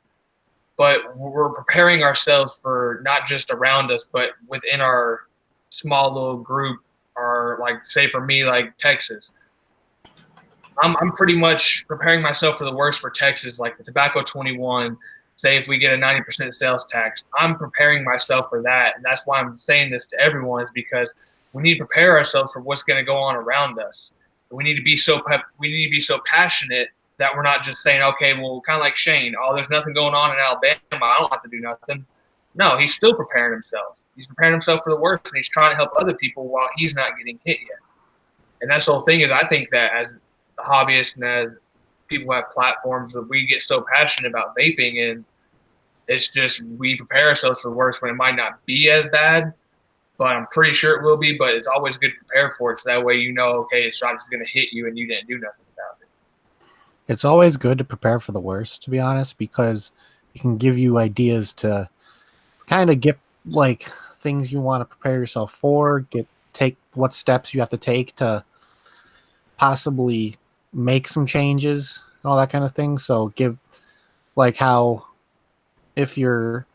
But we're preparing ourselves for not just around us, but within our small little group, or like, say for me, like Texas. I'm pretty much preparing myself for the worst for Texas, like the Tobacco 21. Say if we get a 90% sales tax, I'm preparing myself for that, and that's why I'm saying this to everyone, is because we need to prepare ourselves for what's going to go on around us. We need to be so passionate that we're not just saying, okay, well, kind of like Shane, oh, there's nothing going on in Alabama, I don't have to do nothing. No, he's still preparing himself. He's preparing himself for the worst, and he's trying to help other people while he's not getting hit yet. And that's the whole thing, is I think that as the hobbyists and as people who have platforms, that we get so passionate about vaping, and it's just we prepare ourselves for the worst when it might not be as bad, but I'm pretty sure it will be. But it's always good to prepare for it, so that way okay, it's not just going to hit you and you didn't do nothing about it. It's always good to prepare for the worst, to be honest, because It can give you ideas to kind of get like things you want to prepare yourself for, take what steps you have to take to possibly make some changes, all that kind of thing. So give like how if you're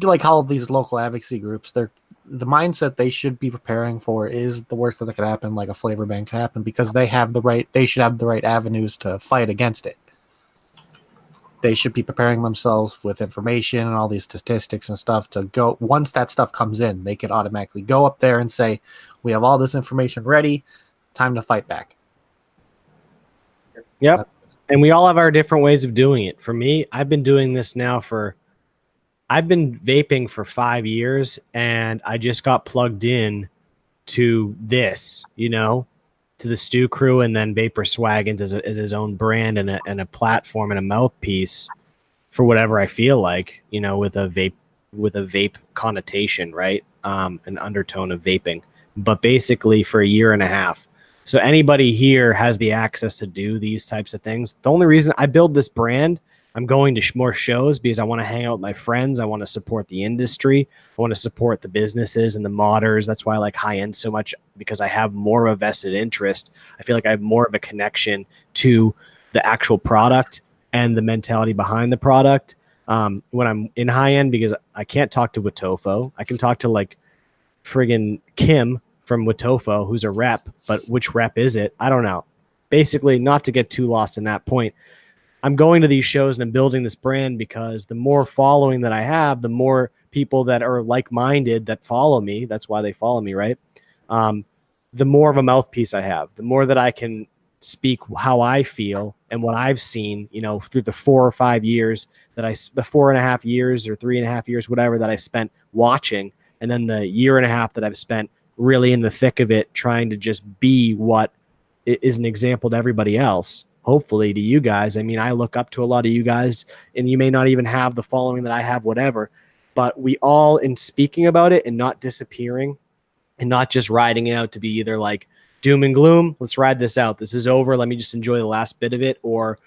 like how these local advocacy groups, they're the mindset they should be preparing for is the worst that could happen, like a flavor ban could happen, because they should have the right avenues to fight against it. They should be preparing themselves with information and all these statistics and stuff to go once that stuff comes in, they could automatically go up there and say, we have all this information ready, time to fight back. Yep. And we all have our different ways of doing it. For me, I've been doing this now I've been vaping for 5 years, and I just got plugged in to this, to the Stew Crew, and then Vapor Swaggins as his own brand and a platform and a mouthpiece for whatever I feel like, with a vape connotation, right? An undertone of vaping, but basically for a year and a half. So anybody here has the access to do these types of things. The only reason I build this brand, I'm going to more shows because I want to hang out with my friends. I want to support the industry. I want to support the businesses and the modders. That's why I like high end so much, because I have more of a vested interest. I feel like I have more of a connection to the actual product and the mentality behind the product. When I'm in high end, because I can't talk to Watofo. I can talk to like friggin' Kim from Watofo, who's a rep, but which rep is it? I don't know. Basically, not to get too lost in that point, I'm going to these shows and I'm building this brand because the more following that I have, the more people that are like-minded that follow me. That's why they follow me, right? The more of a mouthpiece I have, the more that I can speak how I feel and what I've seen, through the 4 or 5 years the 4.5 years or 3.5 years, whatever, that I spent watching. And then the year and a half that I've spent really in the thick of it, trying to just be what is an example to everybody else, hopefully to you guys. I mean, I look up to a lot of you guys, and you may not even have the following that I have, whatever, but we all, in speaking about it and not disappearing and not just riding it out to be either like doom and gloom, let's ride this out, this is over, let me just enjoy the last bit of it, or,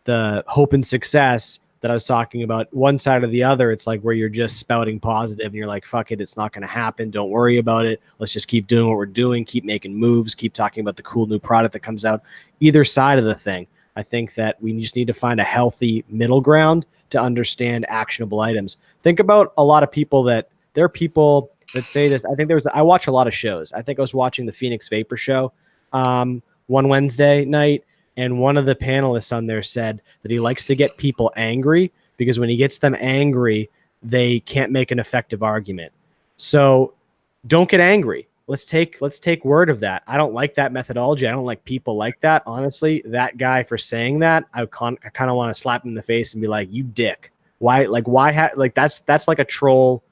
the hope and success that I was talking about, one side or the other. It's like where you're just spouting positive and you're like, fuck it, it's not going to happen. Don't worry about it. Let's just keep doing what we're doing, keep making moves, keep talking about the cool new product that comes out. Either side of the thing, I think that we just need to find a healthy middle ground to understand actionable items. Think about a lot of people there are people that say this. I watch a lot of shows. I think I was watching the Phoenix Vapor Show one Wednesday night, and one of the panelists on there said that he likes to get people angry because when he gets them angry, they can't make an effective argument. So don't get angry. Let's take word of that. I don't like that methodology. I don't like people like that. Honestly, that guy, for saying that, I kind of want to slap him in the face and be like, you dick. Why? That's like a troll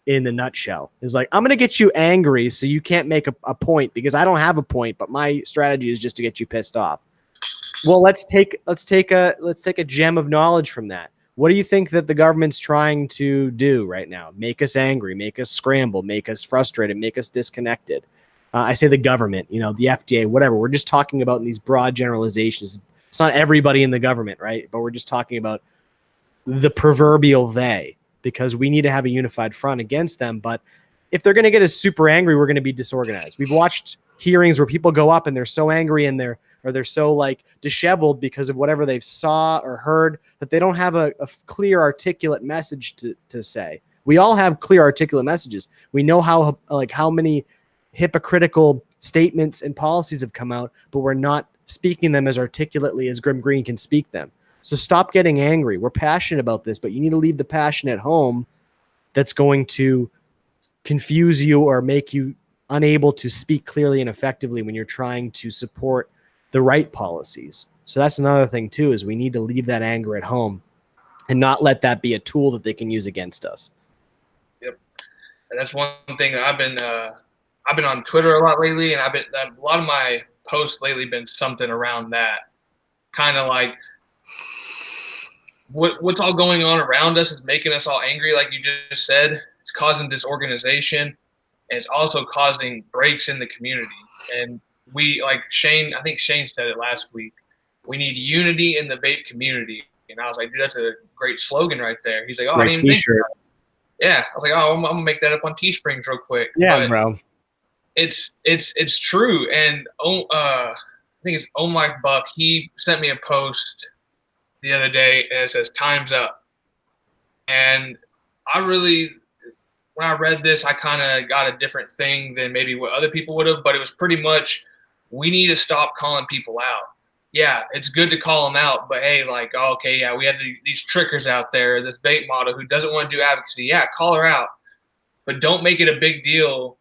in the nutshell. Is like, I'm going to get you angry so you can't make a point because I don't have a point, but my strategy is just to get you pissed off. Well, let's take a gem of knowledge from that. What do you think that the government's trying to do right now? Make us angry, make us scramble, make us frustrated, make us disconnected. I say the government, the FDA, whatever. We're just talking about in these broad generalizations. It's not everybody in the government, right? But we're just talking about the proverbial they, because we need to have a unified front against them. But if they're going to get us super angry, we're going to be disorganized. We've watched hearings where people go up and they're so angry and they're so like disheveled because of whatever they've saw or heard that they don't have a clear, articulate message to say. We all have clear, articulate messages. We know how many hypocritical statements and policies have come out, but we're not speaking them as articulately as Grim Green can speak them. So stop getting angry. We're passionate about this, but you need to leave the passion at home that's going to confuse you or make you unable to speak clearly and effectively when you're trying to support the right policies. So that's another thing too, is we need to leave that anger at home and not let that be a tool that they can use against us. Yep. And that's one thing that I've been on Twitter a lot lately, and a lot of my posts lately been something around that. Kind of like what's all going on around us is making us all angry, like you just said. It's causing disorganization, and it's also causing breaks in the community. And we, like Shane, I think Shane said it last week, we need unity in the vape community. And I was like, dude, that's a great slogan right there. He's like, oh, I Great didn't even think T-shirt. about it. Yeah. I was like, oh, I'm gonna make that up on Teesprings real quick. Yeah, But bro. it's true. And I think it's Oh My Buck. He sent me a post the other day and it says time's up. And I really, when I read this, I kind of got a different thing than maybe what other people would have, but it was pretty much, we need to stop calling people out. Yeah, it's good to call them out, but hey, like, oh, okay, yeah, we have these trickers out there, this bait model who doesn't want to do advocacy. Yeah, call her out, but don't make it a big deal.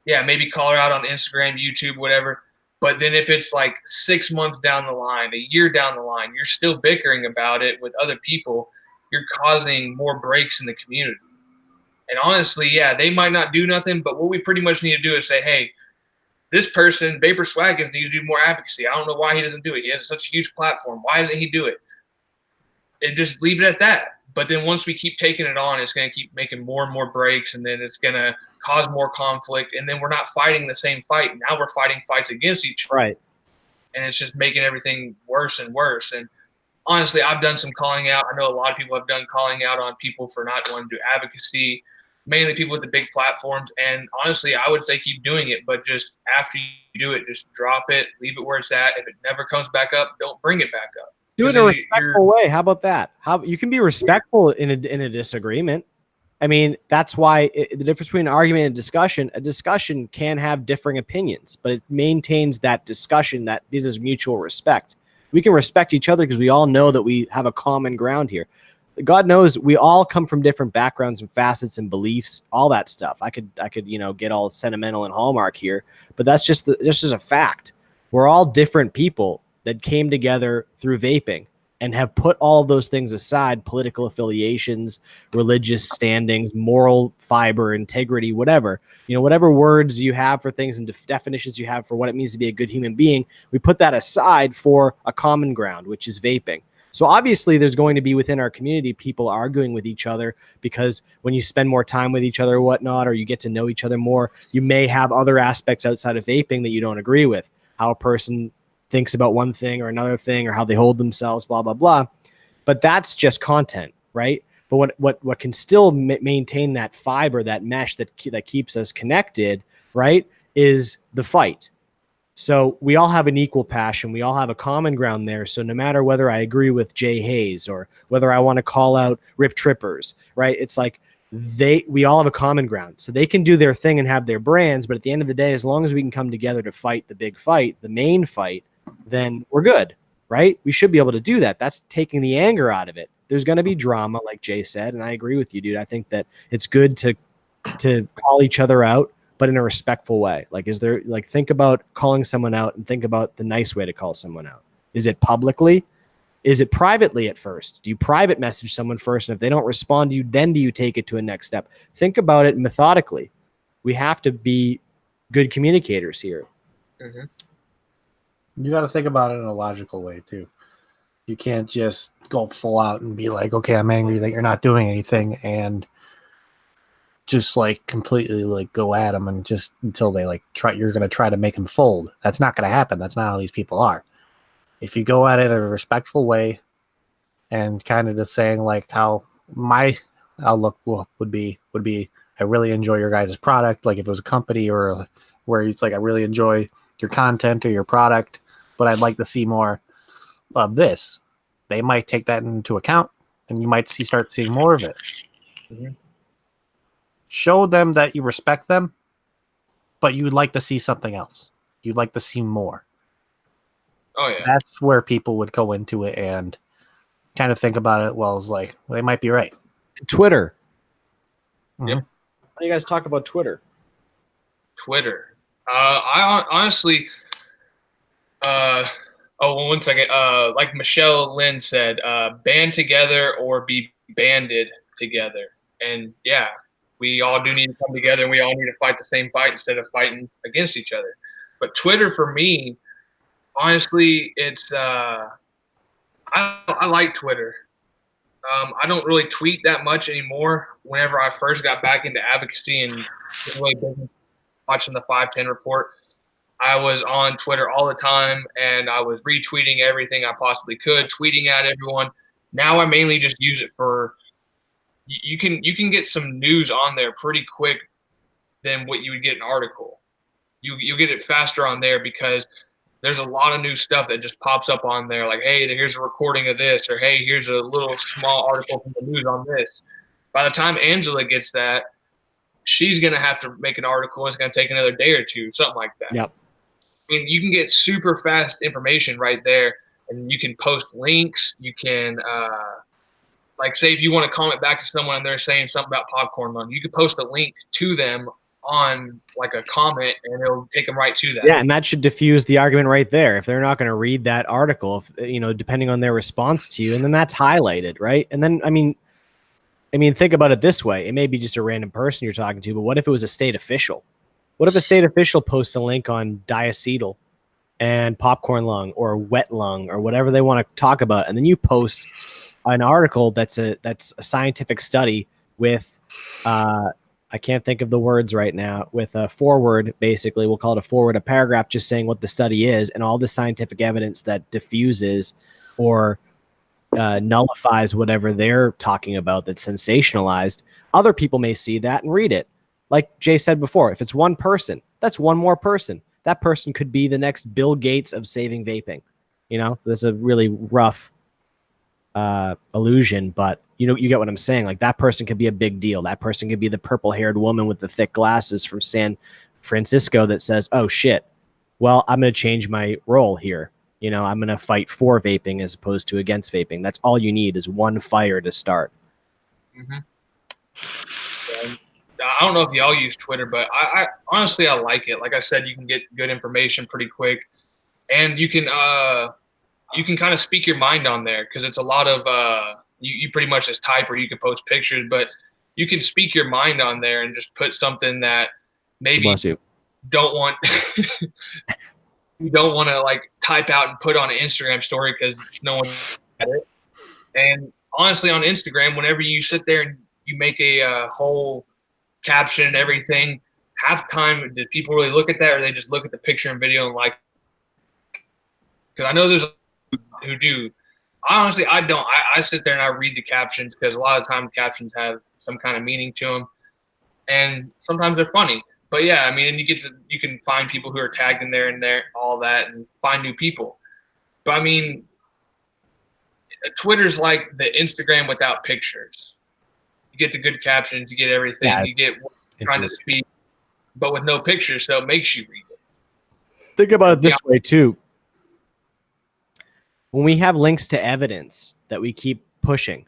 Yeah, maybe call her out on Instagram, YouTube, whatever. But then if it's like 6 months down the line, a year down the line, you're still bickering about it with other people, you're causing more breaks in the community. And honestly, yeah, they might not do nothing, but what we pretty much need to do is say, hey, this person, Vapor Swaggins, needs to do more advocacy. I don't know why he doesn't do it. He has such a huge platform. Why doesn't he do it? And just leave it at that. But then once we keep taking it on, it's going to keep making more and more breaks, and then it's going to cause more conflict. And then we're not fighting the same fight. Now we're fighting fights against each other. Right. And it's just making everything worse and worse. And honestly, I've done some calling out. I know a lot of people have done calling out on people for not wanting to do advocacy, mainly people with the big platforms. And honestly, I would say keep doing it, but just after you do it, just drop it, leave it where it's at. If it never comes back up, don't bring it back up. Do it in a respectful way. How about that? How you can be respectful in a disagreement. I mean, that's why the difference between an argument and a discussion can have differing opinions, but it maintains that discussion that this is mutual respect. We can respect each other because we all know that we have a common ground here. God knows we all come from different backgrounds and facets and beliefs, all that stuff. I could, get all sentimental and Hallmark here, but that's just a fact. We're all different people that came together through vaping and have put all of those things aside, political affiliations, religious standings, moral fiber, integrity, whatever, whatever words you have for things and definitions you have for what it means to be a good human being, we put that aside for a common ground, which is vaping. So obviously there's going to be within our community people arguing with each other because when you spend more time with each other or whatnot, or you get to know each other more, you may have other aspects outside of vaping that you don't agree with. How a person thinks about one thing or another thing or how they hold themselves, blah, blah, blah. But that's just content, right? But what can still maintain that fiber, that mesh that keeps us connected, right, is the fight. So we all have an equal passion. We all have a common ground there. So no matter whether I agree with Jay Hayes or whether I want to call out Rip Trippers, right? It's like we all have a common ground. So they can do their thing and have their brands. But at the end of the day, as long as we can come together to fight the big fight, the main fight, then we're good, right? We should be able to do that. That's taking the anger out of it. There's going to be drama, like Jay said. And I agree with you, dude. I think that it's good to call each other out, but in a respectful way. Like, think about calling someone out and think about the nice way to call someone out. Is it publicly? Is it privately at first? Do you private message someone first? And if they don't respond to you, then do you take it to a next step? Think about it methodically. We have to be good communicators here. Mm-hmm. You got to think about it in a logical way too. You can't just go full out and be like, okay, I'm angry that you're not doing anything, and just like completely like go at them and just until they like you're going to try to make them fold. That's not going to happen. That's not how these people are. If you go at it in a respectful way and kind of just saying like how my outlook would be, I really enjoy your guys' product. Like if it was a company or where it's like, I really enjoy your content or your product, but I'd like to see more of this. They might take that into account and you might start seeing more of it. Mm-hmm. Show them that you respect them, but you'd like to see something else. You'd like to see more. Oh, yeah. That's where people would go into it and kind of think about it. Well, it's like, well, they might be right. Twitter. Yep. How do you guys talk about Twitter? Twitter. I honestly, one second. Like Michelle Lynn said, band together or be banded together. And yeah, we all do need to come together and we all need to fight the same fight instead of fighting against each other. But Twitter for me, honestly, it's I like Twitter. I don't really tweet that much anymore. Whenever I first got back into advocacy and really watching the 510 report, I was on Twitter all the time and I was retweeting everything I possibly could, tweeting at everyone. Now I mainly just use it for you can get some news on there pretty quick than what you would get an article. You get it faster on there because there's a lot of new stuff that just pops up on there. Like, hey, here's a recording of this, or hey, here's a little small article from the news on this. By the time Angela gets that, she's gonna have to make an article. It's gonna take another day or two, something like that. Yep. I mean, you can get super fast information right there, and you can post links. You can, like, say if you want to comment back to someone and they're saying something about popcorn lung, you can post a link to them on like a comment, and it'll take them right to that. Yeah, and that should diffuse the argument right there. If they're not going to read that article, if, you know, depending on their response to you, and then that's highlighted, right? And then, I mean, think about it this way: it may be just a random person you're talking to, but what if it was a state official? What if a state official posts a link on diacetyl and popcorn lung or wet lung or whatever they want to talk about, and then you post an article that's a scientific study with I can't think of the words right now, with a forward, basically, we'll call it a forward, a paragraph just saying what the study is and all the scientific evidence that diffuses or nullifies whatever they're talking about that's sensationalized. Other people may see that and read it. Like Jay said before, if it's one person, that's one more person. That person could be the next Bill Gates of saving vaping. You know, that's a really rough illusion, but you know, you get what I'm saying. Like, that person could be a big deal. That person could be the purple-haired woman with the thick glasses from San Francisco that says, oh shit, well, I'm going to change my role here. You know, I'm going to fight for vaping as opposed to against vaping. That's all you need, is one fire to start. Mm-hmm. I don't know if y'all use Twitter, but I honestly, I like it. Like I said, you can get good information pretty quick, and you can kind of speak your mind on there, because it's a lot of you pretty much just type, or you can post pictures, but you can speak your mind on there and just put something that maybe you don't want you don't want to like type out and put on an Instagram story because no one at it. And honestly, on Instagram, whenever you sit there and you make a whole caption and everything, half the time, do people really look at that, or they just look at the picture and video and like? Because I know there's who do. Honestly, I don't. I sit there and I read the captions, because a lot of times captions have some kind of meaning to them, and sometimes they're funny. But yeah, I mean, and you can find people who are tagged in there and there, all that, and find new people. But I mean, Twitter's like the Instagram without pictures. You get the good captions, you get everything, you get what you're trying to speak, but with no pictures, so it makes you read it. Think about it this way too. When we have links to evidence that we keep pushing,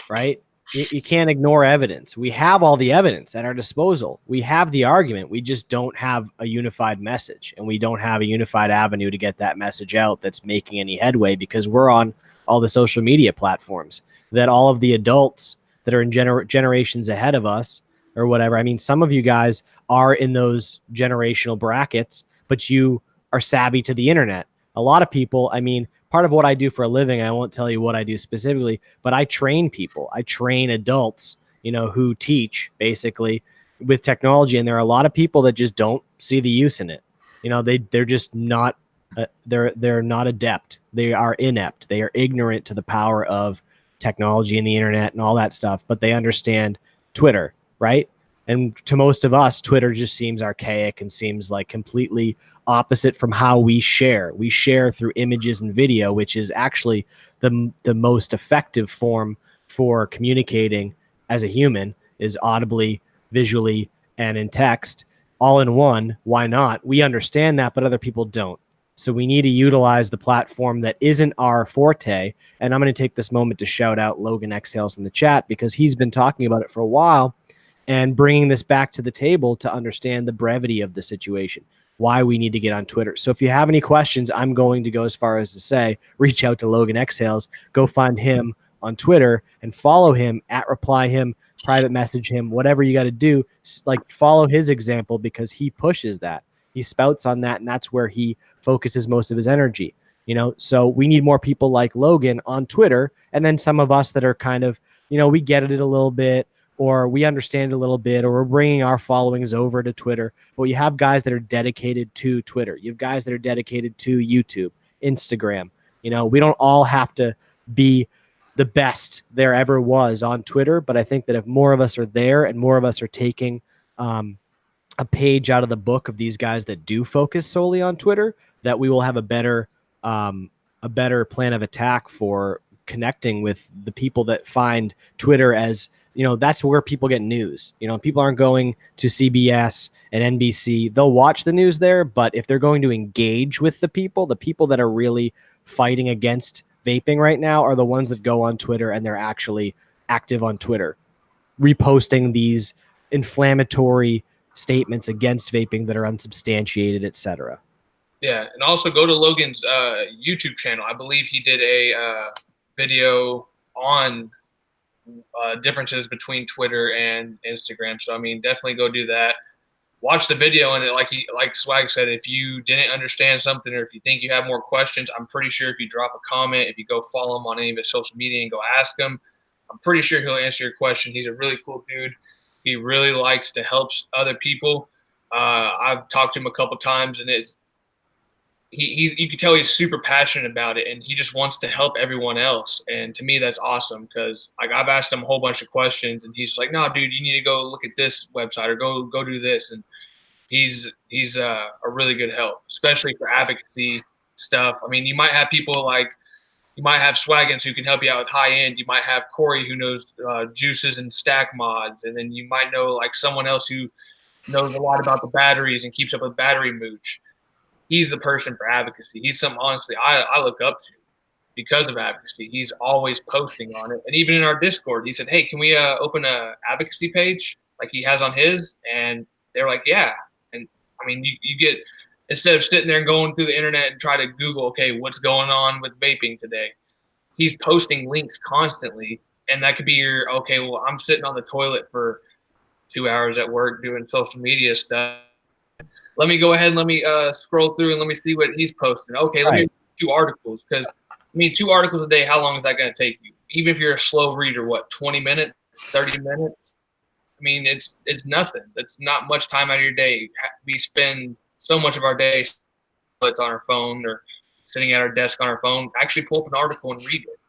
right? You can't ignore evidence. We have all the evidence at our disposal. We have the argument. We just don't have a unified message, and we don't have a unified avenue to get that message out that's making any headway, because we're on all the social media platforms that all of the adults that are in generations ahead of us or whatever. I mean, some of you guys are in those generational brackets, but you are savvy to the internet. A lot of people, I mean, part of what I do for a living, I won't tell you what I do specifically, but I train people. I train adults, you know, who teach basically with technology. And there are a lot of people that just don't see the use in it. You know, they're just not, they're not adept. They are inept. They are ignorant to the power of technology and the internet and all that stuff, but they understand Twitter, right? And to most of us, Twitter just seems archaic and seems like completely opposite from how we share. We share through images and video, which is actually the most effective form for communicating as a human, is audibly, visually, and in text, all in one. Why not? We understand that, but other people don't. So we need to utilize the platform that isn't our forte. And I'm going to take this moment to shout out Logan Exhales in the chat, because he's been talking about it for a while and bringing this back to the table to understand the brevity of the situation, why we need to get on Twitter. So if you have any questions, I'm going to go as far as to say, reach out to Logan Exhales, go find him on Twitter and follow him, @reply him, private message him, whatever you got to do, like follow his example, because he pushes that. He spouts on that, and that's where he focuses most of his energy. You know, so we need more people like Logan on Twitter, and then some of us that are kind of, you know, we get it a little bit, or we understand a little bit, or we're bringing our followings over to Twitter. But you have guys that are dedicated to Twitter. You have guys that are dedicated to YouTube, Instagram. You know, we don't all have to be the best there ever was on Twitter. But I think that if more of us are there and more of us are taking a page out of the book of these guys that do focus solely on Twitter, that we will have a better plan of attack for connecting with the people that find Twitter as, that's where people get news. People aren't going to CBS and NBC. They'll watch the news there, but if they're going to engage with the people that are really fighting against vaping right now are the ones that go on Twitter, and they're actually active on Twitter, reposting these inflammatory statements against vaping that are unsubstantiated, etc. Yeah, and also go to Logan's YouTube channel. I believe he did a video on differences between Twitter and Instagram. So I mean, definitely go do that. Watch the video, and like Swag said, if you didn't understand something or if you think you have more questions, I'm pretty sure if you drop a comment, if you go follow him on any of his social media and go ask him, I'm pretty sure he'll answer your question. He's a really cool dude. He really likes to help other people. I've talked to him a couple times, and you can tell he's super passionate about it, and he just wants to help everyone else. And to me, that's awesome, because like I've asked him a whole bunch of questions, and he's like, "No, dude, you need to go look at this website or go do this." And he's a really good help, especially for advocacy stuff. I mean, you might have people like you might have Swaggins who can help you out with high end. You might have Corey who knows juices and stack mods, and then you might know like someone else who knows a lot about the batteries and keeps up with battery mooch. He's the person for advocacy. He's something, honestly, I look up to because of advocacy. He's always posting on it. And even in our Discord, he said, "Hey, can we open a advocacy page like he has on his?" And they're like, "Yeah." And I mean, you get, instead of sitting there and going through the internet and try to Google, okay, what's going on with vaping today? He's posting links constantly. And that could be your, okay, well, I'm sitting on the toilet for 2 hours at work doing social media stuff. Let me go ahead and let me scroll through and let me see what he's posting. Okay, let me read 2 articles, because I mean, 2 articles a day, how long is that going to take you? Even if you're a slow reader, what, 20 minutes, 30 minutes? I mean, it's nothing. That's not much time out of your day. We spend so much of our day on our phone or sitting at our desk on our phone. Actually pull up an article and read it.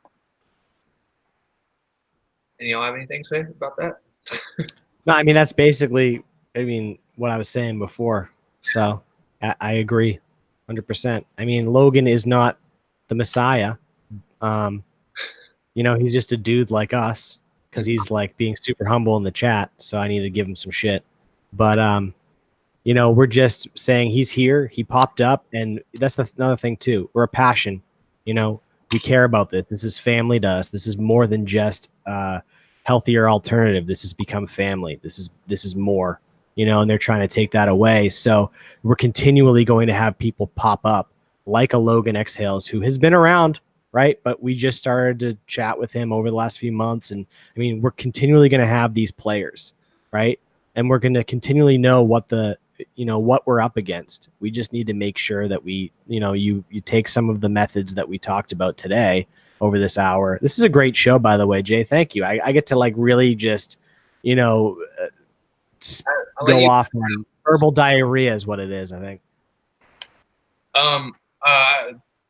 And you don't have anything to say about that? No, I mean, that's basically, what I was saying before. So I agree 100%. I mean, Logan is not the Messiah. He's just a dude like us, because he's like being super humble in the chat. So I need to give him some shit. But, we're just saying he's here. He popped up, and that's another thing too. We're a passion. We care about this. This is family to us. This is more than just healthier alternative. This has become family. This is more. And they're trying to take that away. So we're continually going to have people pop up like a Logan Exhales, who has been around, right? But we just started to chat with him over the last few months. And I mean, we're continually going to have these players, right? And we're going to continually know what what we're up against. We just need to make sure that we, you take some of the methods that we talked about today over this hour. This is a great show, by the way, Jay. Thank you. I get to like really just, go off on verbal diarrhea is what it is, I think.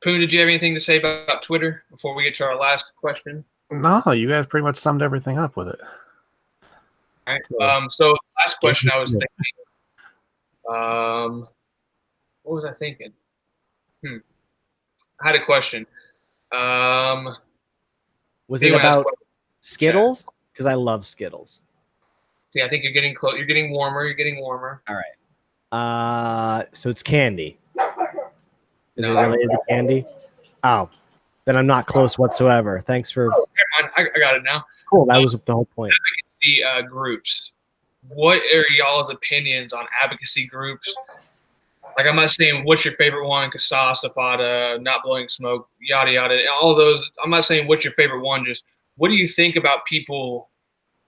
Poon, did you have anything to say about Twitter before we get to our last question? No, you guys pretty much summed everything up with it. All right. So last question I was thinking. What was I thinking? I had a question. Was it about Skittles? Because I love Skittles. See, I think you're getting close. You're getting warmer. You're getting warmer. All right. So it's candy. Is it related to candy? Oh, then I'm not close whatsoever. Thanks for. Oh, never mind. I got it now. Cool. That was the whole point. Advocacy groups. What are y'all's opinions on advocacy groups? Like, I'm not saying what's your favorite one, Casa, Safada, Not Blowing Smoke, yada, yada, all those. I'm not saying what's your favorite one. Just what do you think about people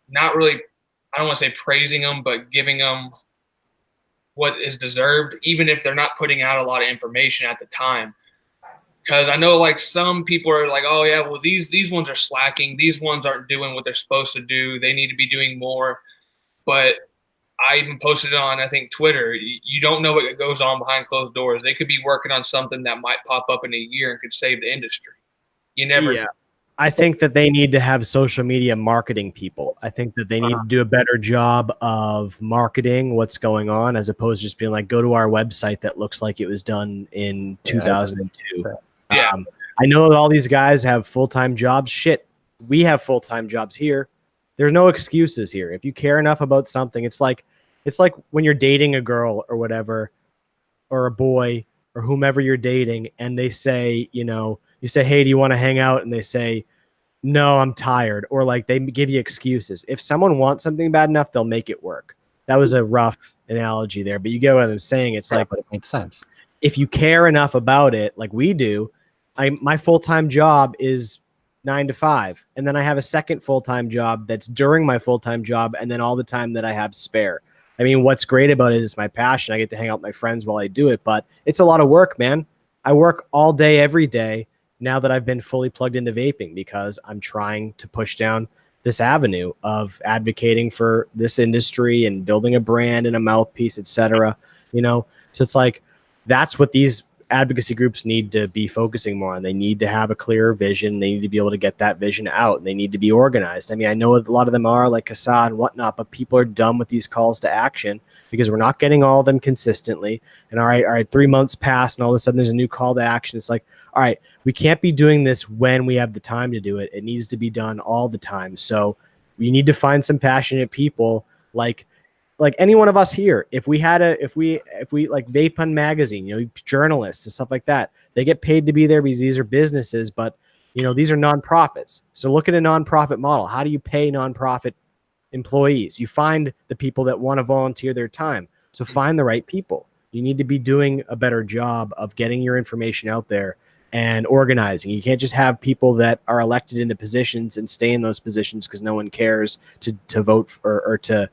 not really, I don't want to say praising them, but giving them what is deserved, even if they're not putting out a lot of information at the time? Because I know like some people are like, oh yeah, well these ones are slacking. These ones aren't doing what they're supposed to do. They need to be doing more. But I even posted it on, I think, Twitter. You don't know what goes on behind closed doors. They could be working on something that might pop up in a year and could save the industry. You never know. I think that they need to have social media marketing people. I think that they need to do a better job of marketing what's going on, as opposed to just being like, go to our website that looks like it was done in 2002. Yeah. I know that all these guys have full-time jobs. Shit, we have full-time jobs here. There's no excuses here. If you care enough about something, it's like when you're dating a girl or whatever, or a boy or whomever you're dating, and they say, you say, hey, do you want to hang out? And they say, no, I'm tired. Or like they give you excuses. If someone wants something bad enough, they'll make it work. That was a rough analogy there, but you get what I'm saying. It's like, but it makes sense. If you care enough about it, like we do, my full-time job is 9 to 5. And then I have a second full-time job that's during my full-time job. And then all the time that I have spare. I mean, what's great about it is my passion. I get to hang out with my friends while I do it, but it's a lot of work, man. I work all day, every day now that I've been fully plugged into vaping, because I'm trying to push down this avenue of advocating for this industry and building a brand and a mouthpiece, etc. So it's like, that's what these advocacy groups need to be focusing more on. They need to have a clearer vision. They need to be able to get that vision out, and they need to be organized. I mean, I know a lot of them are like Kassad and whatnot, but people are done with these calls to action because we're not getting all of them consistently. And all right, 3 months pass and all of a sudden there's a new call to action. It's like, all right, we can't be doing this when we have the time to do it. It needs to be done all the time. So we need to find some passionate people like any one of us here. If we like Vape Pun Magazine, journalists and stuff like that, they get paid to be there because these are businesses, but these are nonprofits. So look at a nonprofit model. How do you pay nonprofit employees? You find the people that want to volunteer their time. So find the right people. You need to be doing a better job of getting your information out there and organizing. You can't just have people that are elected into positions and stay in those positions because no one cares to vote or to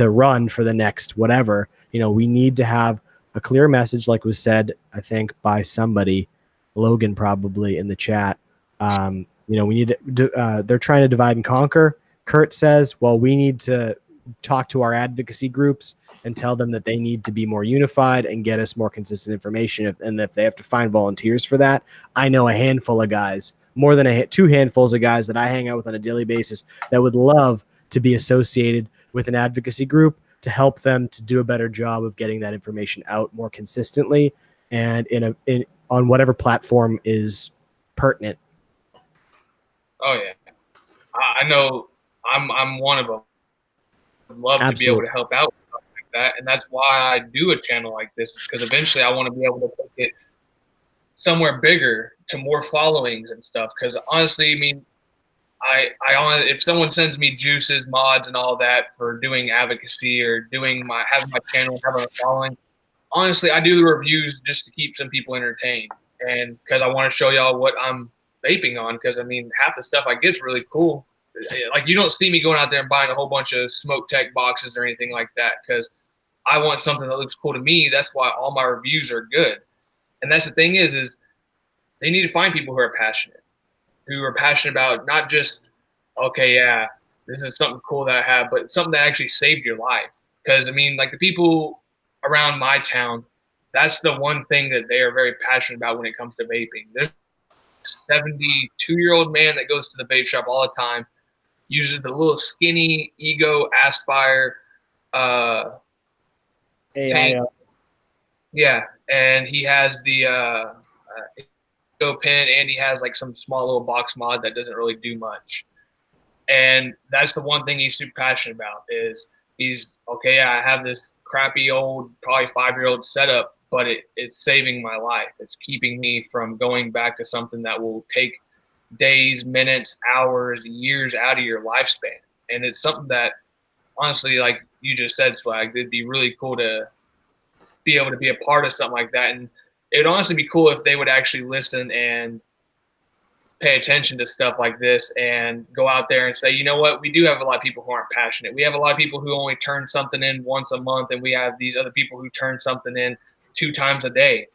run for the next whatever. We need to have a clear message, like was said, I think by somebody, Logan probably in the chat. We need to, they're trying to divide and conquer. Kurt says, well, we need to talk to our advocacy groups and tell them that they need to be more unified and get us more consistent information. And if they have to find volunteers for that, I know a handful of guys, more than 2 handfuls of guys that I hang out with on a daily basis that would love to be associated with an advocacy group to help them to do a better job of getting that information out more consistently and on whatever platform is pertinent. Oh yeah, I know. I'm one of them. I'd love Absolutely. to be able to help out with stuff like that, and that's why I do a channel like this, because eventually I want to be able to take it somewhere bigger to more followings and stuff. Because honestly, I mean, if someone sends me juices, mods, and all that for doing advocacy or having my channel, having a following, honestly, I do the reviews just to keep some people entertained, and because I want to show y'all what I'm vaping on. Because I mean, half the stuff I get is really cool. Like, you don't see me going out there and buying a whole bunch of smoke tech boxes or anything like that, because I want something that looks cool to me. That's why all my reviews are good. And that's the thing is they need to find people who are passionate about not just, okay, yeah, this is something cool that I have, but something that actually saved your life. Because, I mean, like, the people around my town, that's the one thing that they are very passionate about when it comes to vaping. There's a 72-year-old man that goes to the vape shop all the time, uses the little skinny Ego Aspire tank. Yeah, and he has the Ego pen, and he has like some small little box mod that doesn't really do much. And that's the one thing he's super passionate about is he's, okay, yeah, I have this crappy old, probably 5-year-old setup, but it's saving my life. It's keeping me from going back to something that will take days, minutes, hours, years out of your lifespan. And it's something that, honestly, like you just said, Swag, it'd be really cool to be able to be a part of something like that. And it'd honestly be cool if they would actually listen and pay attention to stuff like this and go out there and say, you know what, we do have a lot of people who aren't passionate. We have a lot of people who only turn something in once a month, and we have these other people who turn something in 2 times a day.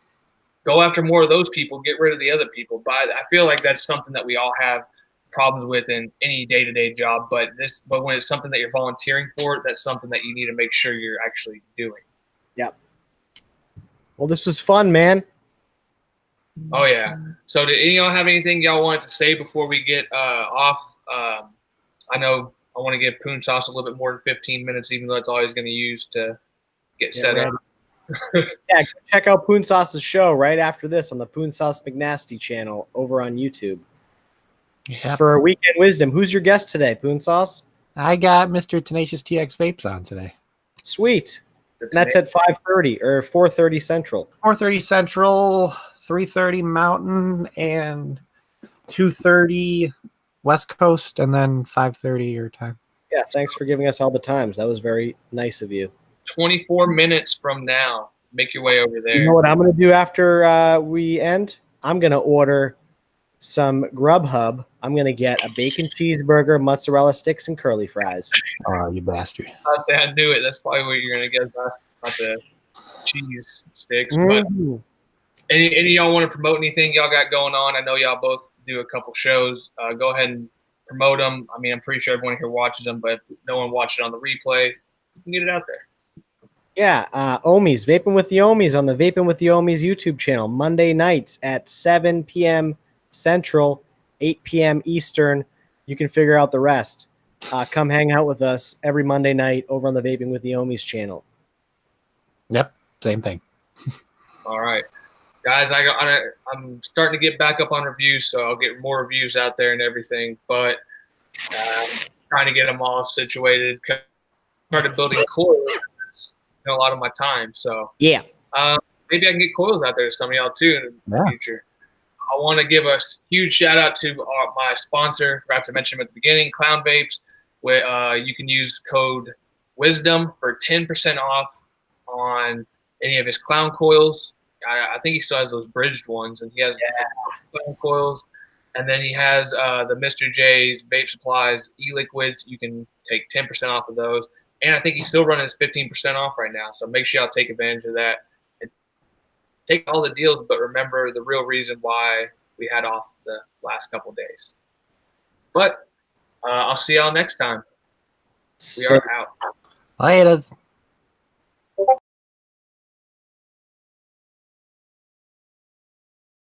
Go after more of those people, get rid of the other people. But I feel like that's something that we all have problems with in any day-to-day job. But when it's something that you're volunteering for, that's something that you need to make sure you're actually doing. Yep. Well, this was fun, man. Oh yeah. So did any of y'all have anything y'all wanted to say before we get off? I know I want to give Poon Sauce a little bit more than 15 minutes, even though it's all he's going to use to get set ready. up. Yeah, check out Poon Sauce's show right after this on the Poon Sauce McNasty channel over on YouTube. Yep. For Weekend Wisdom, who's your guest today, Poon Sauce? I got Mr. Tenacious TX Vapes on today. Sweet. And that's at 5:30 or 4:30 Central. 4:30 Central, 3:30 Mountain, and 2:30 West Coast, and then 5:30 your time. Yeah, thanks for giving us all the times. That was very nice of you. 24 minutes from now, make your way over there. You know what I'm going to do after we end? I'm going to order some Grubhub. I'm going to get a bacon cheeseburger, mozzarella sticks, and curly fries. Oh, you bastard. I knew it. That's probably what you're going to get, not the cheese sticks. Mm-hmm. But any of y'all want to promote anything y'all got going on? I know y'all both do a couple shows. Go ahead and promote them. I mean, I'm pretty sure everyone here watches them, but if no one watched it on the replay, you can get it out there. Yeah, Omies, Vaping with the Omies on the Vaping with the Omies YouTube channel, Monday nights at 7 p.m. Central, 8 p.m. Eastern. You can figure out the rest. Come hang out with us every Monday night over on the Vaping with the Omies channel. Yep, same thing. All right. Guys, I'm starting to get back up on reviews, so I'll get more reviews out there and everything, but trying to get them all situated. Started building coils. A lot of my time, so yeah, maybe I can get coils out there to some of y'all too in the future. I want to give a huge shout out to my sponsor. Forgot to mention him at the beginning, Clown Vapes. Where you can use code Wisdom for 10% off on any of his clown coils. I think he still has those bridged ones, and he has clown coils. And then he has the Mr. J's Vape Supplies e-liquids. You can take 10% off of those. And I think he's still running his 15% off right now. So make sure y'all take advantage of that. And take all the deals, but remember the real reason why we had off the last couple days. But I'll see y'all next time. We are out. Later.